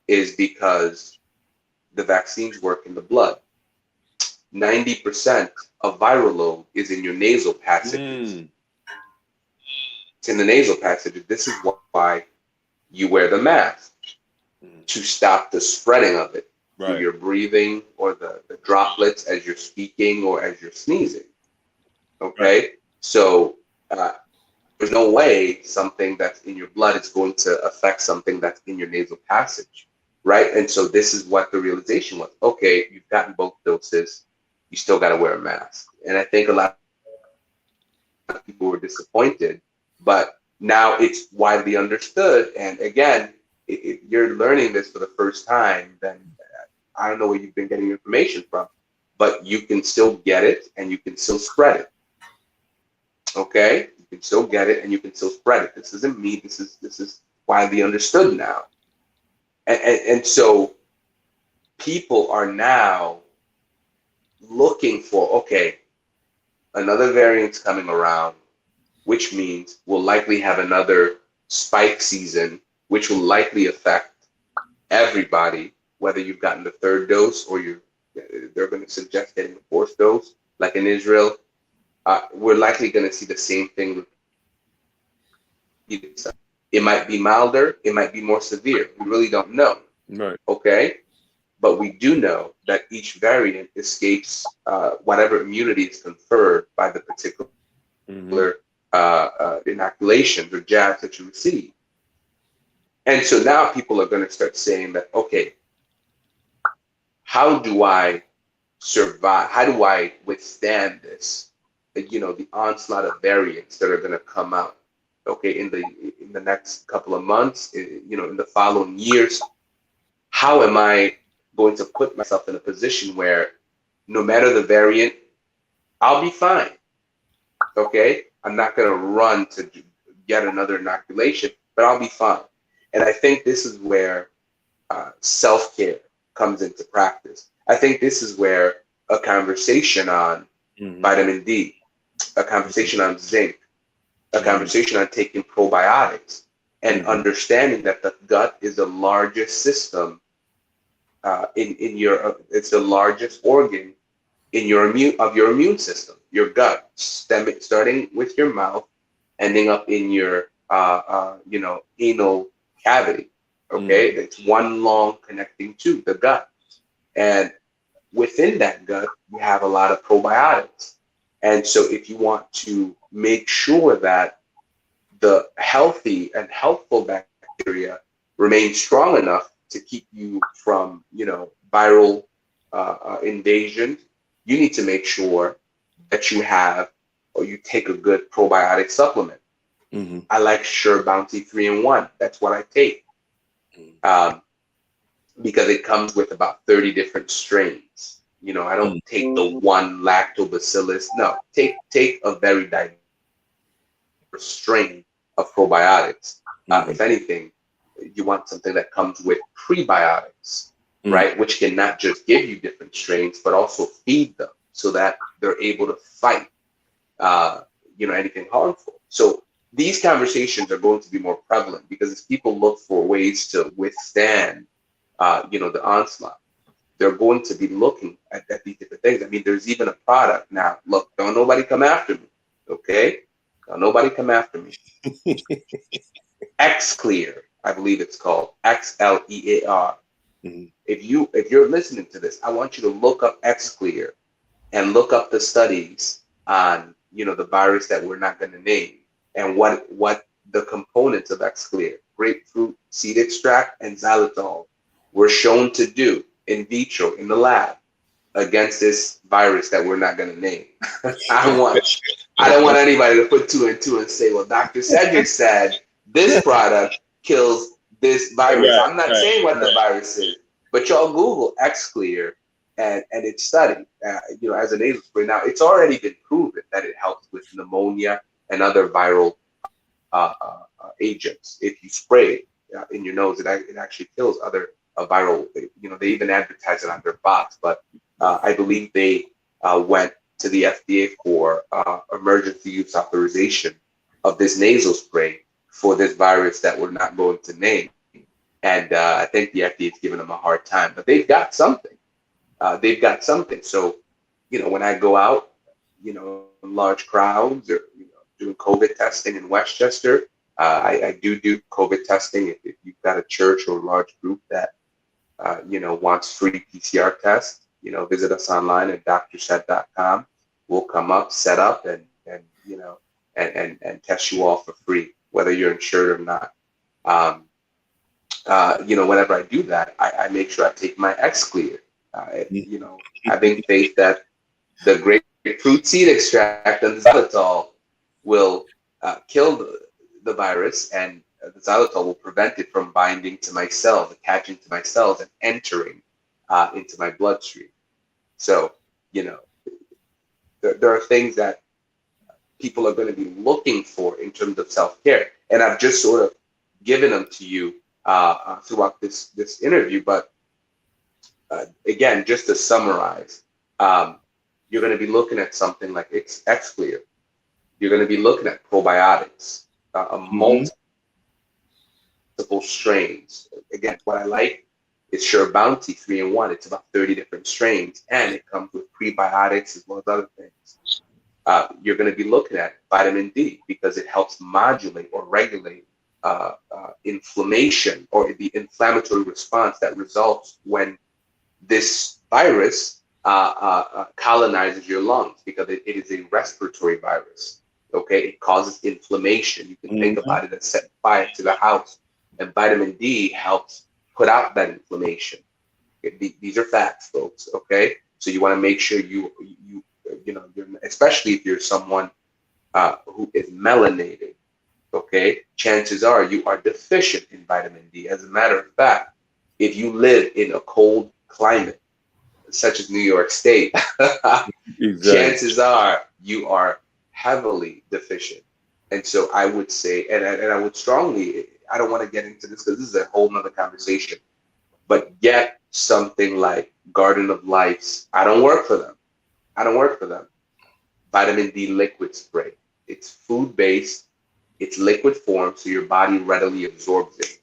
is because the vaccines work in the blood. 90% of viral load is in your nasal passages. It's in the nasal passages. This is why you wear the mask, to stop the spreading of it through your breathing or the droplets as you're speaking or as you're sneezing. Okay? So there's no way something that's in your blood is going to affect something that's in your nasal passage, right? And so this is what the realization was. Okay, you've gotten both doses, you still got to wear a mask. And I think a lot of people were disappointed, but now it's widely understood. And again, if you're learning this for the first time, then I don't know where you've been getting information from, but you can still get it and you can still spread it. Okay? You can still get it and you can still spread it. This isn't me. This is widely understood now. And so people are now looking for, okay, another variant's coming around, which means we'll likely have another spike season, which will likely affect everybody, whether you've gotten the third dose or they're going to suggest getting the fourth dose, like in Israel. We're likely going to see the same thing. It might be milder, it might be more severe. We really don't know. Right. Okay. But we do know that each variant escapes whatever immunity is conferred by the particular inoculations or jabs that you receive. And so now people are going to start saying that, okay, how do I survive? How do I withstand this? The onslaught of variants that are going to come out, okay, in the next couple of months, in the following years. How am I going to put myself in a position where no matter the variant, I'll be fine. Okay, I'm not going to run to get another inoculation, but I'll be fine. And I think this is where self-care comes into practice. I think this is where a conversation on vitamin D, a conversation on zinc, a conversation on taking probiotics, and understanding that the gut is the largest system in your, it's the largest organ in your immune system, your gut, starting with your mouth, ending up in your anal cavity. Okay, it's one long connecting tube, the gut, and within that gut you have a lot of probiotics. And so if you want to make sure that the healthy and healthful bacteria remain strong enough to keep you from viral invasion, you need to make sure that you have or you take a good probiotic supplement. I like Sure Bounty 3-in-1. That's what I take. Because it comes with about 30 different strains. I don't take the one lactobacillus. No, take a very diverse strain of probiotics. If anything, you want something that comes with prebiotics, right? Which can not just give you different strains, but also feed them so that they're able to fight, anything harmful. So these conversations are going to be more prevalent because as people look for ways to withstand, the onslaught, they're going to be looking at these different things. I mean, there's even a product now. Look, don't nobody come after me, okay? Don't nobody come after me. XClear, I believe it's called XLEAR. If you're listening to this, I want you to look up XClear and look up the studies on the virus that we're not going to name and what the components of XClear, grapefruit seed extract and xylitol, were shown to do in vitro in the lab against this virus that we're not going to name. I don't want anybody to put 2 and 2 and say, well, Dr. Cedrick said this product kills this virus. Right, I'm not saying what the virus is, but y'all Google XClear and it's studied, as a nasal spray. Now, it's already been proven that it helps with pneumonia and other viral agents. If you spray it in your nose, it actually kills other viral, they even advertise it on their box, but I believe they went to the FDA for emergency use authorization of this nasal spray for this virus that we're not going to name. And I think the FDA is giving them a hard time, but they've got something. So, when I go out, in large crowds or doing COVID testing in Westchester, I do COVID testing. If you've got a church or a large group that wants free PCR tests, visit us online at drshed.com. We'll come up, set up, and test you all for free, whether you're insured or not. Whenever I do that, I make sure I take my XClear. Having faith that the grapefruit seed extract and the xylitol will kill the virus, and the xylitol will prevent it from binding to my cells, attaching to my cells, and entering into my bloodstream. So, there are things that people are going to be looking for in terms of self-care. And I've just sort of given them to you throughout this interview. But again, just to summarize, you're going to be looking at something like XClear. You're going to be looking at probiotics, multiple strains. Again, what I like is Sure Bounty 3-in-1. It's about 30 different strains, and it comes with prebiotics as well as other things. You're going to be looking at vitamin D because it helps modulate or regulate inflammation or the inflammatory response that results when this virus colonizes your lungs, because it is a respiratory virus. Okay, it causes inflammation. You can think about it as setting fire to the house, and vitamin D helps put out that inflammation. These are facts, folks. Okay, so you want to make sure you're, especially if you're someone who is melanated. Okay, chances are you are deficient in vitamin D. As a matter of fact, if you live in a cold climate, such as New York State, Exactly. chances are you are heavily deficient. And so I would say, and I would strongly, I don't want to get into this because this is a whole nother conversation, but get something like Garden of Life's, I don't work for them. I don't work for them. Vitamin D liquid spray. It's food-based, it's liquid form, so your body readily absorbs it.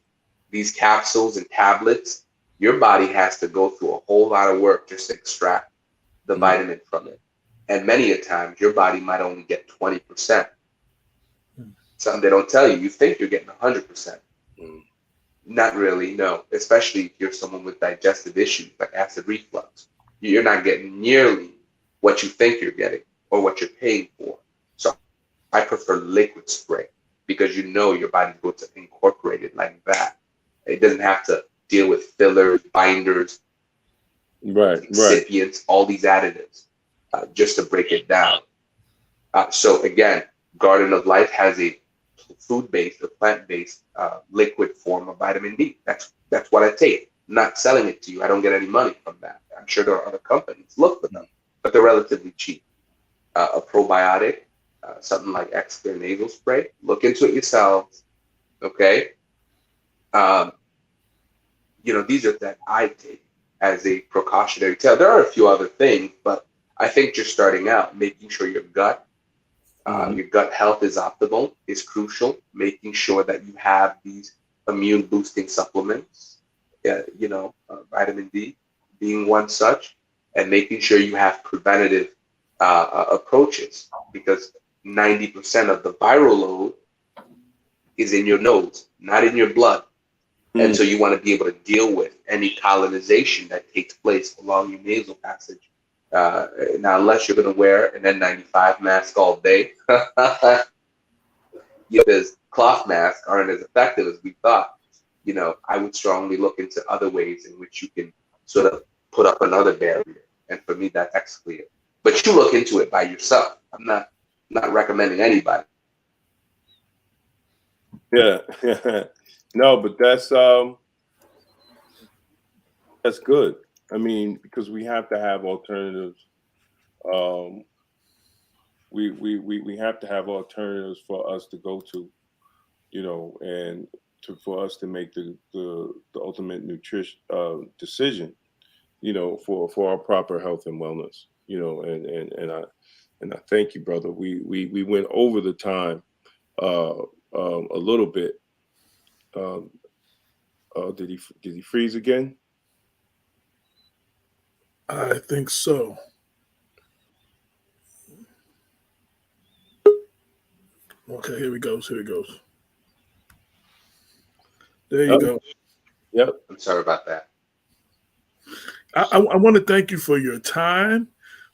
These capsules and tablets, your body has to go through a whole lot of work just to extract the vitamin from it. And many a times, your body might only get 20%. Something they don't tell you. You think you're getting 100%. Not really, no. Especially if you're someone with digestive issues like acid reflux. You're not getting nearly what you think you're getting or what you're paying for. So I prefer liquid spray because you know your body's going to incorporate it like that. It doesn't have to deal with fillers, binders, excipients, all these additives, just to break it down. So again, Garden of Life has a food-based or plant-based liquid form of vitamin D. That's what I take. I'm not selling it to you. I don't get any money from that. I'm sure there are other companies. Look for them, but they're relatively cheap. A probiotic, something like XClear nasal spray. Look into it yourselves. Okay. These are that I take as a precautionary tale. There are a few other things, but I think just starting out, making sure your gut health is optimal is crucial. Making sure that you have these immune boosting supplements, vitamin D being one such, and making sure you have preventative approaches, because 90% of the viral load is in your nose, not in your blood. And so you want to be able to deal with any colonization that takes place along your nasal passage. Now, unless you're going to wear an N95 mask all day, because cloth masks aren't as effective as we thought, I would strongly look into other ways in which you can sort of put up another barrier. And for me, that's XClear. But you look into it by yourself. I'm not recommending anybody. Yeah. No, but that's good. I mean, because we have to have alternatives. We have to have alternatives for us to go to, and for us to make the ultimate nutrition decision, for our proper health and wellness, and I thank you, brother. We went over the time a little bit. Did he freeze again? I think so. Okay, here he goes. There you go. Yep. I'm sorry about that. I want to thank you for your time.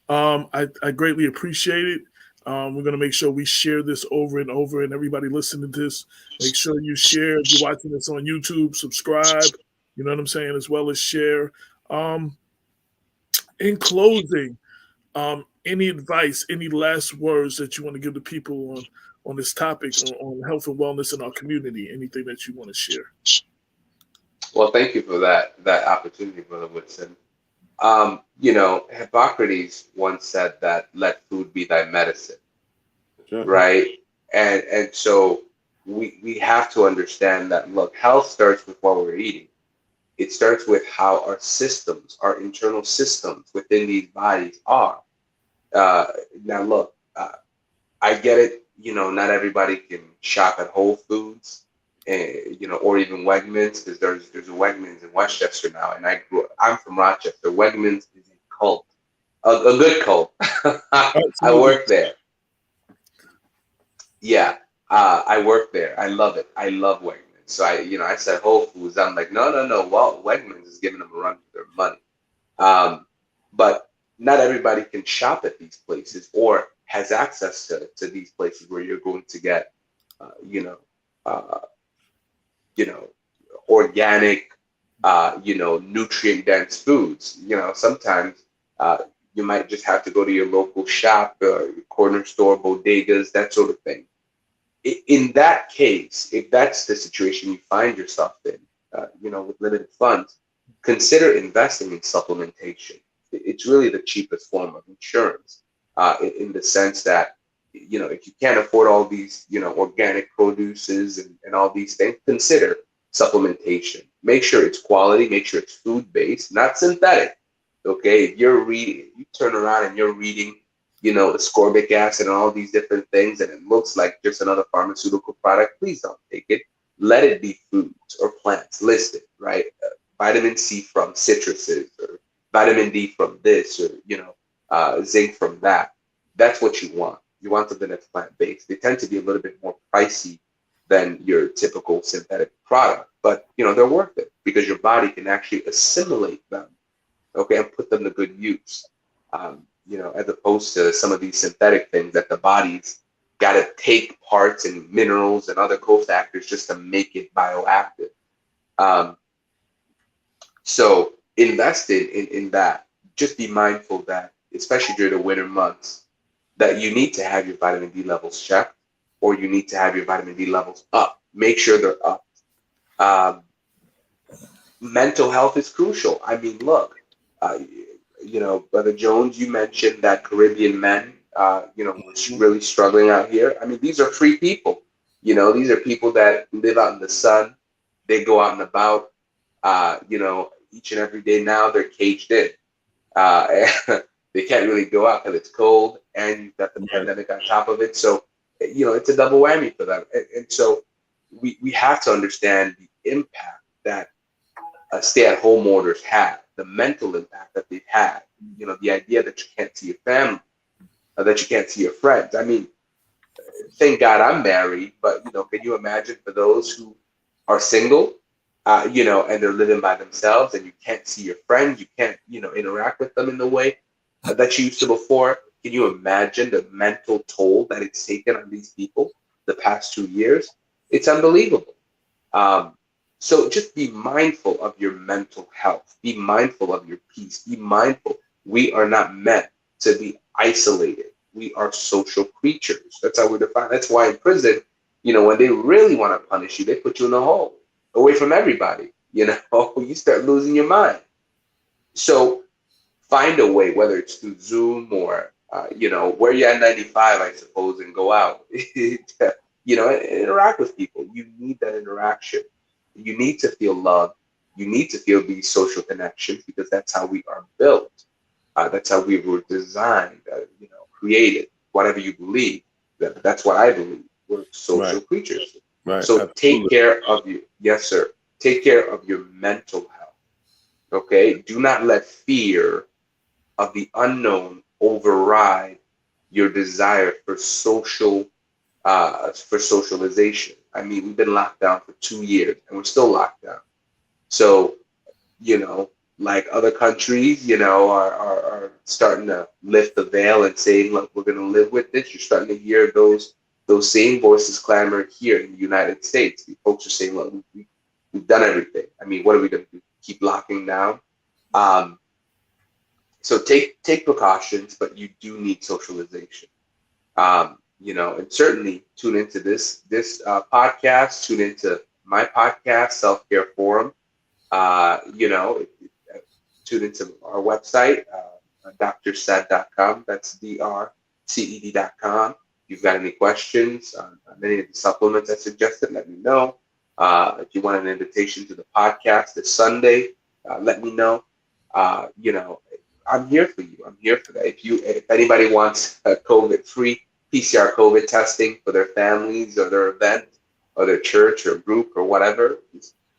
I greatly appreciate it. We're going to make sure we share this over and over, and everybody listening to this, make sure you share. If you're watching this on YouTube, subscribe, you know what I'm saying, as well as share. In closing, any advice, any last words that you want to give the people on this topic, on health and wellness in our community, anything that you want to share? Well, thank you for that opportunity, Brother Woodson. Hippocrates once said that let food be thy medicine, right? And so we have to understand that, look, health starts with what we're eating. It starts with how our systems, our internal systems within these bodies are. Now, look, I get it. Not everybody can shop at Whole Foods, or even Wegmans, because there's a Wegmans in Westchester now, and I'm from Rochester. Wegmans is a cult, a good cult. I work there. Yeah, I work there. I love it. I love Wegmans. So I said Whole Foods. I'm like, no. Well, Wegmans is giving them a run for their money. But not everybody can shop at these places or has access to these places where you're going to get, organic, nutrient dense foods. Sometimes you might just have to go to your local shop, your corner store, bodegas, that sort of thing. In that case, if that's the situation you find yourself in, with limited funds, consider investing in supplementation. it's really the cheapest form of insurance, in the sense that, if you can't afford all these, organic produces and all these things, consider supplementation. Make sure it's quality, make sure it's food-based, not synthetic. Okay, if you turn around and you're reading, ascorbic acid and all these different things, and it looks like just another pharmaceutical product, please don't take it. Let it be foods or plants listed, right? Vitamin C from citruses, or vitamin D from this, or zinc from that. That's what you want. You want something that's plant-based. They tend to be a little bit more pricey than your typical synthetic product, but they're worth it because your body can actually assimilate them, okay, and put them to good use. As opposed to some of these synthetic things that the body's got to take parts and minerals and other cofactors just to make it bioactive. So invest in that. Just be mindful that, especially during the winter months, that you need to have your vitamin D levels checked, or you need to have your vitamin D levels up. Make sure they're up. Mental health is crucial. I mean, look, Brother Jones, you mentioned that Caribbean men, were really struggling out here. I mean, these are free people. These are people that live out in the sun. They go out and about, each and every day. Now they're caged in. They can't really go out because it's cold, and you've got the pandemic on top of it. So, it's a double whammy for them. And so we have to understand the impact that stay-at-home orders have, the mental impact that they've had, the idea that you can't see your family, that you can't see your friends. I mean, thank God I'm married, but, can you imagine for those who are single, and they're living by themselves, and you can't see your friends, you can't, interact with them in the way that you used to before? Can you imagine the mental toll that it's taken on these people the past 2 years? It's unbelievable. So just be mindful of your mental health. Be mindful of your peace. Be mindful. We are not meant to be isolated. We are social creatures. That's how we're defined. That's why in prison, when they really want to punish you, they put you in a hole away from everybody. You start losing your mind. So find a way, whether it's through Zoom or, wear your N95, I suppose, and go out, and interact with people. You need that interaction. You need to feel love. You need to feel these social connections because that's how we are built. That's how we were designed, created, whatever you believe. That's what I believe. We're social creatures. Right. So Absolutely. Take care of you. Yes, sir. Take care of your mental health. Okay. Do not let fear of the unknown override your desire for socialization. I mean, we've been locked down for 2 years and we're still locked down. So, like other countries, are starting to lift the veil and saying, look, we're going to live with this. You're starting to hear those same voices clamor here in the United States. The folks are saying, look, we've done everything. I mean, what are we going to do? Keep locking down? So take precautions, but you do need socialization. And certainly tune into this podcast, tune into my podcast, Self-Care Forum. Tune into our website, drced.com. That's drced.com. If you've got any questions on any of the supplements I suggested, let me know. If you want an invitation to the podcast this Sunday, let me know. I'm here for you. I'm here for that. If anybody wants a COVID-free PCR COVID testing for their families or their event or their church or group or whatever,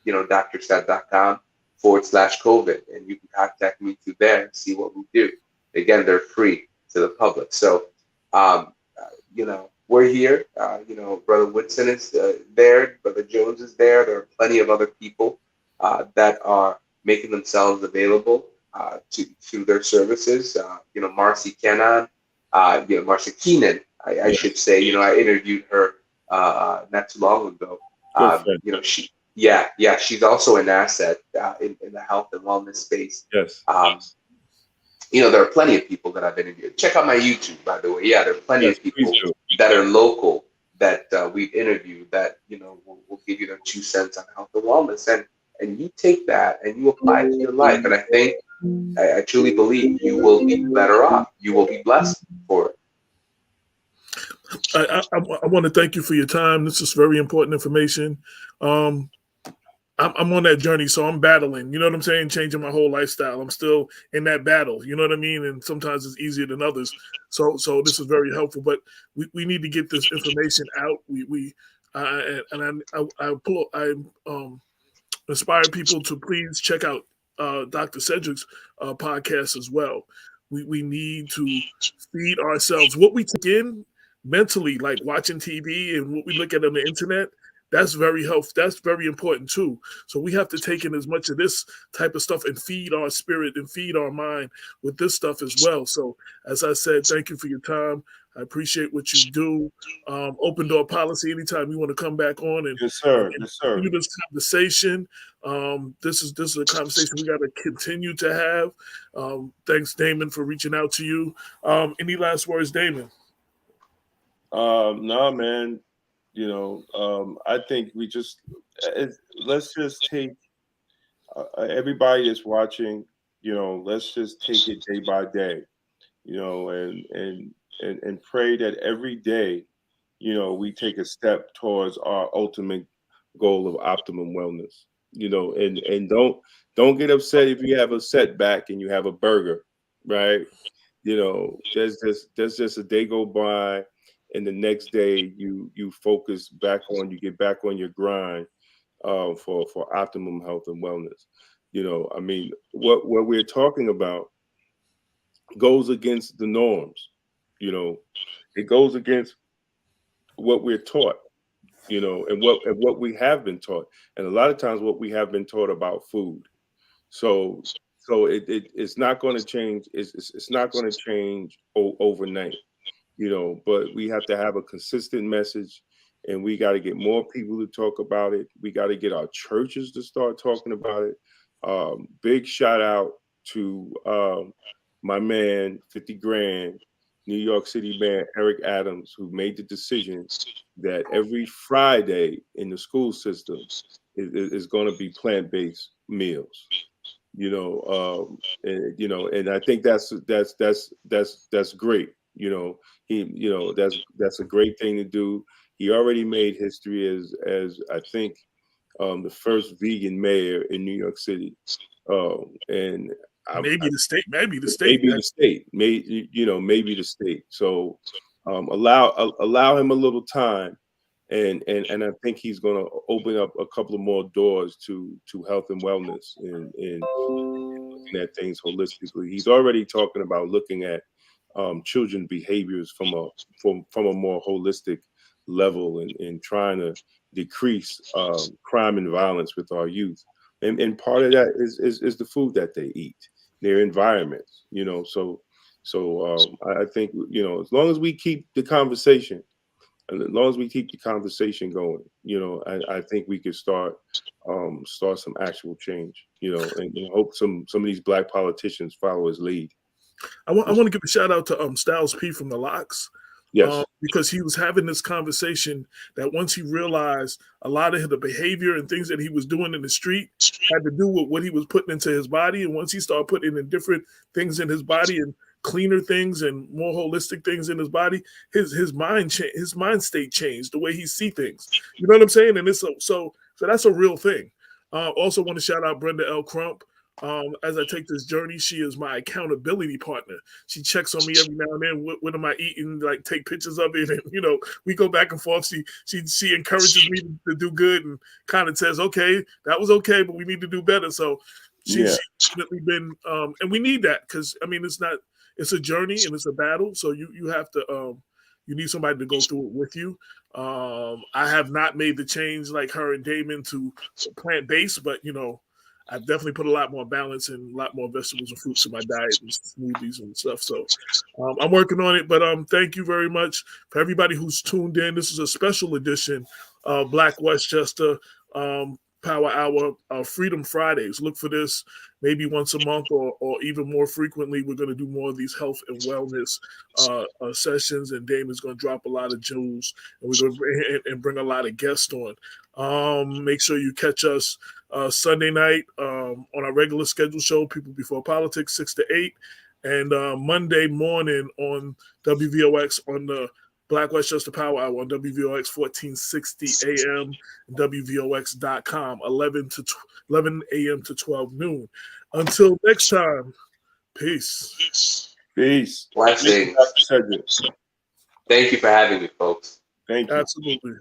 drced.com/COVID, and you can contact me through there and see what we do. Again, they're free to the public. So, we're here. Brother Woodson is there. Brother Jones is there. There are plenty of other people that are making themselves available to their services. Marcy Kenan, Marcy Keenan, I should say. I interviewed her not too long ago. She's also an asset in the health and wellness space. Yes. There are plenty of people that I've interviewed. Check out my YouTube, by the way. Yeah, there are plenty of people that are local that we've interviewed that will give you their 2 cents on health and wellness, and you take that and you apply it to your life. And I think I truly believe you will be better off. You will be blessed for it. I want to thank you for your time. This is very important information. Um, I'm on that journey, so I'm battling. You know what I'm saying? Changing my whole lifestyle. I'm still in that battle. You know what I mean? And sometimes it's easier than others. So this is very helpful. But we need to get this information out. I inspire people to please check out Dr. Cedrick's podcast as well. We need to feed ourselves what we take in mentally, like watching TV and what we look at on the internet. That's very helpful. That's very important too. So we have to take in as much of this type of stuff and feed our spirit and feed our mind with this stuff as well. So as I said, thank you for your time. I appreciate what you do. Open door policy. Anytime you want to come back on and, Yes, sir. and Yes, sir. continue this conversation. This is a conversation we got to continue to have. Thanks, Damon, for reaching out to you. Any last words, Damon? No, man. I think let's just take everybody that's watching. Let's just take it day by day. And pray that every day, we take a step towards our ultimate goal of optimum wellness. And don't get upset if you have a setback and you have a burger, right? There's just a day go by, and the next day you focus back on, you get back on your grind for optimum health and wellness. I mean, what we're talking about goes against the norms. It goes against what we're taught, and what we have been taught, and a lot of times what we have been taught about food. So it's not going to change. It's not going to change overnight, but we have to have a consistent message, and we got to get more people to talk about it. We got to get our churches to start talking about it. Big shout out to my man, 50 grand, New York City man, Eric Adams, who made the decision that every Friday in the school system is going to be plant-based meals. And I think that's great. That's a great thing to do. He already made history as I think the first vegan mayor in New York City. And maybe the state. Maybe the state. So allow him a little time, and I think he's going to open up a couple of more doors to health and wellness and looking at things holistically. He's already talking about looking at children behaviors from a more holistic level and trying to decrease crime and violence with our youth. And part of that is the food that they eat, their environments, So I think, as long as we keep the conversation, and as long as we keep the conversation going, I think we could start some actual change, and hope some of these Black politicians follow his lead. I want to give a shout out to Styles P from the Locks. Yes. Because he was having this conversation that once he realized a lot of the behavior and things that he was doing in the street had to do with what he was putting into his body. And once he started putting in different things in his body and cleaner things and more holistic things in his body, his mind state changed, the way he see things. You know what I'm saying? And it's so that's a real thing. Also want to shout out Brenda L. Crump. As I take this journey, she is my accountability partner. She checks on me every now and then. What am I eating? Like, take pictures of it, and we go back and forth. She encourages me to do good and kind of says, "Okay, that was okay, but we need to do better." So she's definitely been, and we need that because it's a journey and it's a battle. So you have to you need somebody to go through it with you. I have not made the change like her and Damon to plant-based, but I've definitely put a lot more balance and a lot more vegetables and fruits in my diet and smoothies and stuff. So I'm working on it. But thank you very much for everybody who's tuned in. This is a special edition of Black Westchester Power Hour, Freedom Fridays. Look for this maybe once a month or even more frequently. We're going to do more of these health and wellness sessions, and Damon's going to drop a lot of jewels, and we're going to bring a lot of guests on. Make sure you catch us Sunday night on our regular schedule show, People Before Politics, 6 to 8. And Monday morning on WVOX on the Black Westchester Power Hour on WVOX 1460 AM and WVOX.com, 11 a.m. to 12 noon. Until next time, peace. Peace. Blessings. Cedrick. Thank you for having me, folks. Thank you. Absolutely.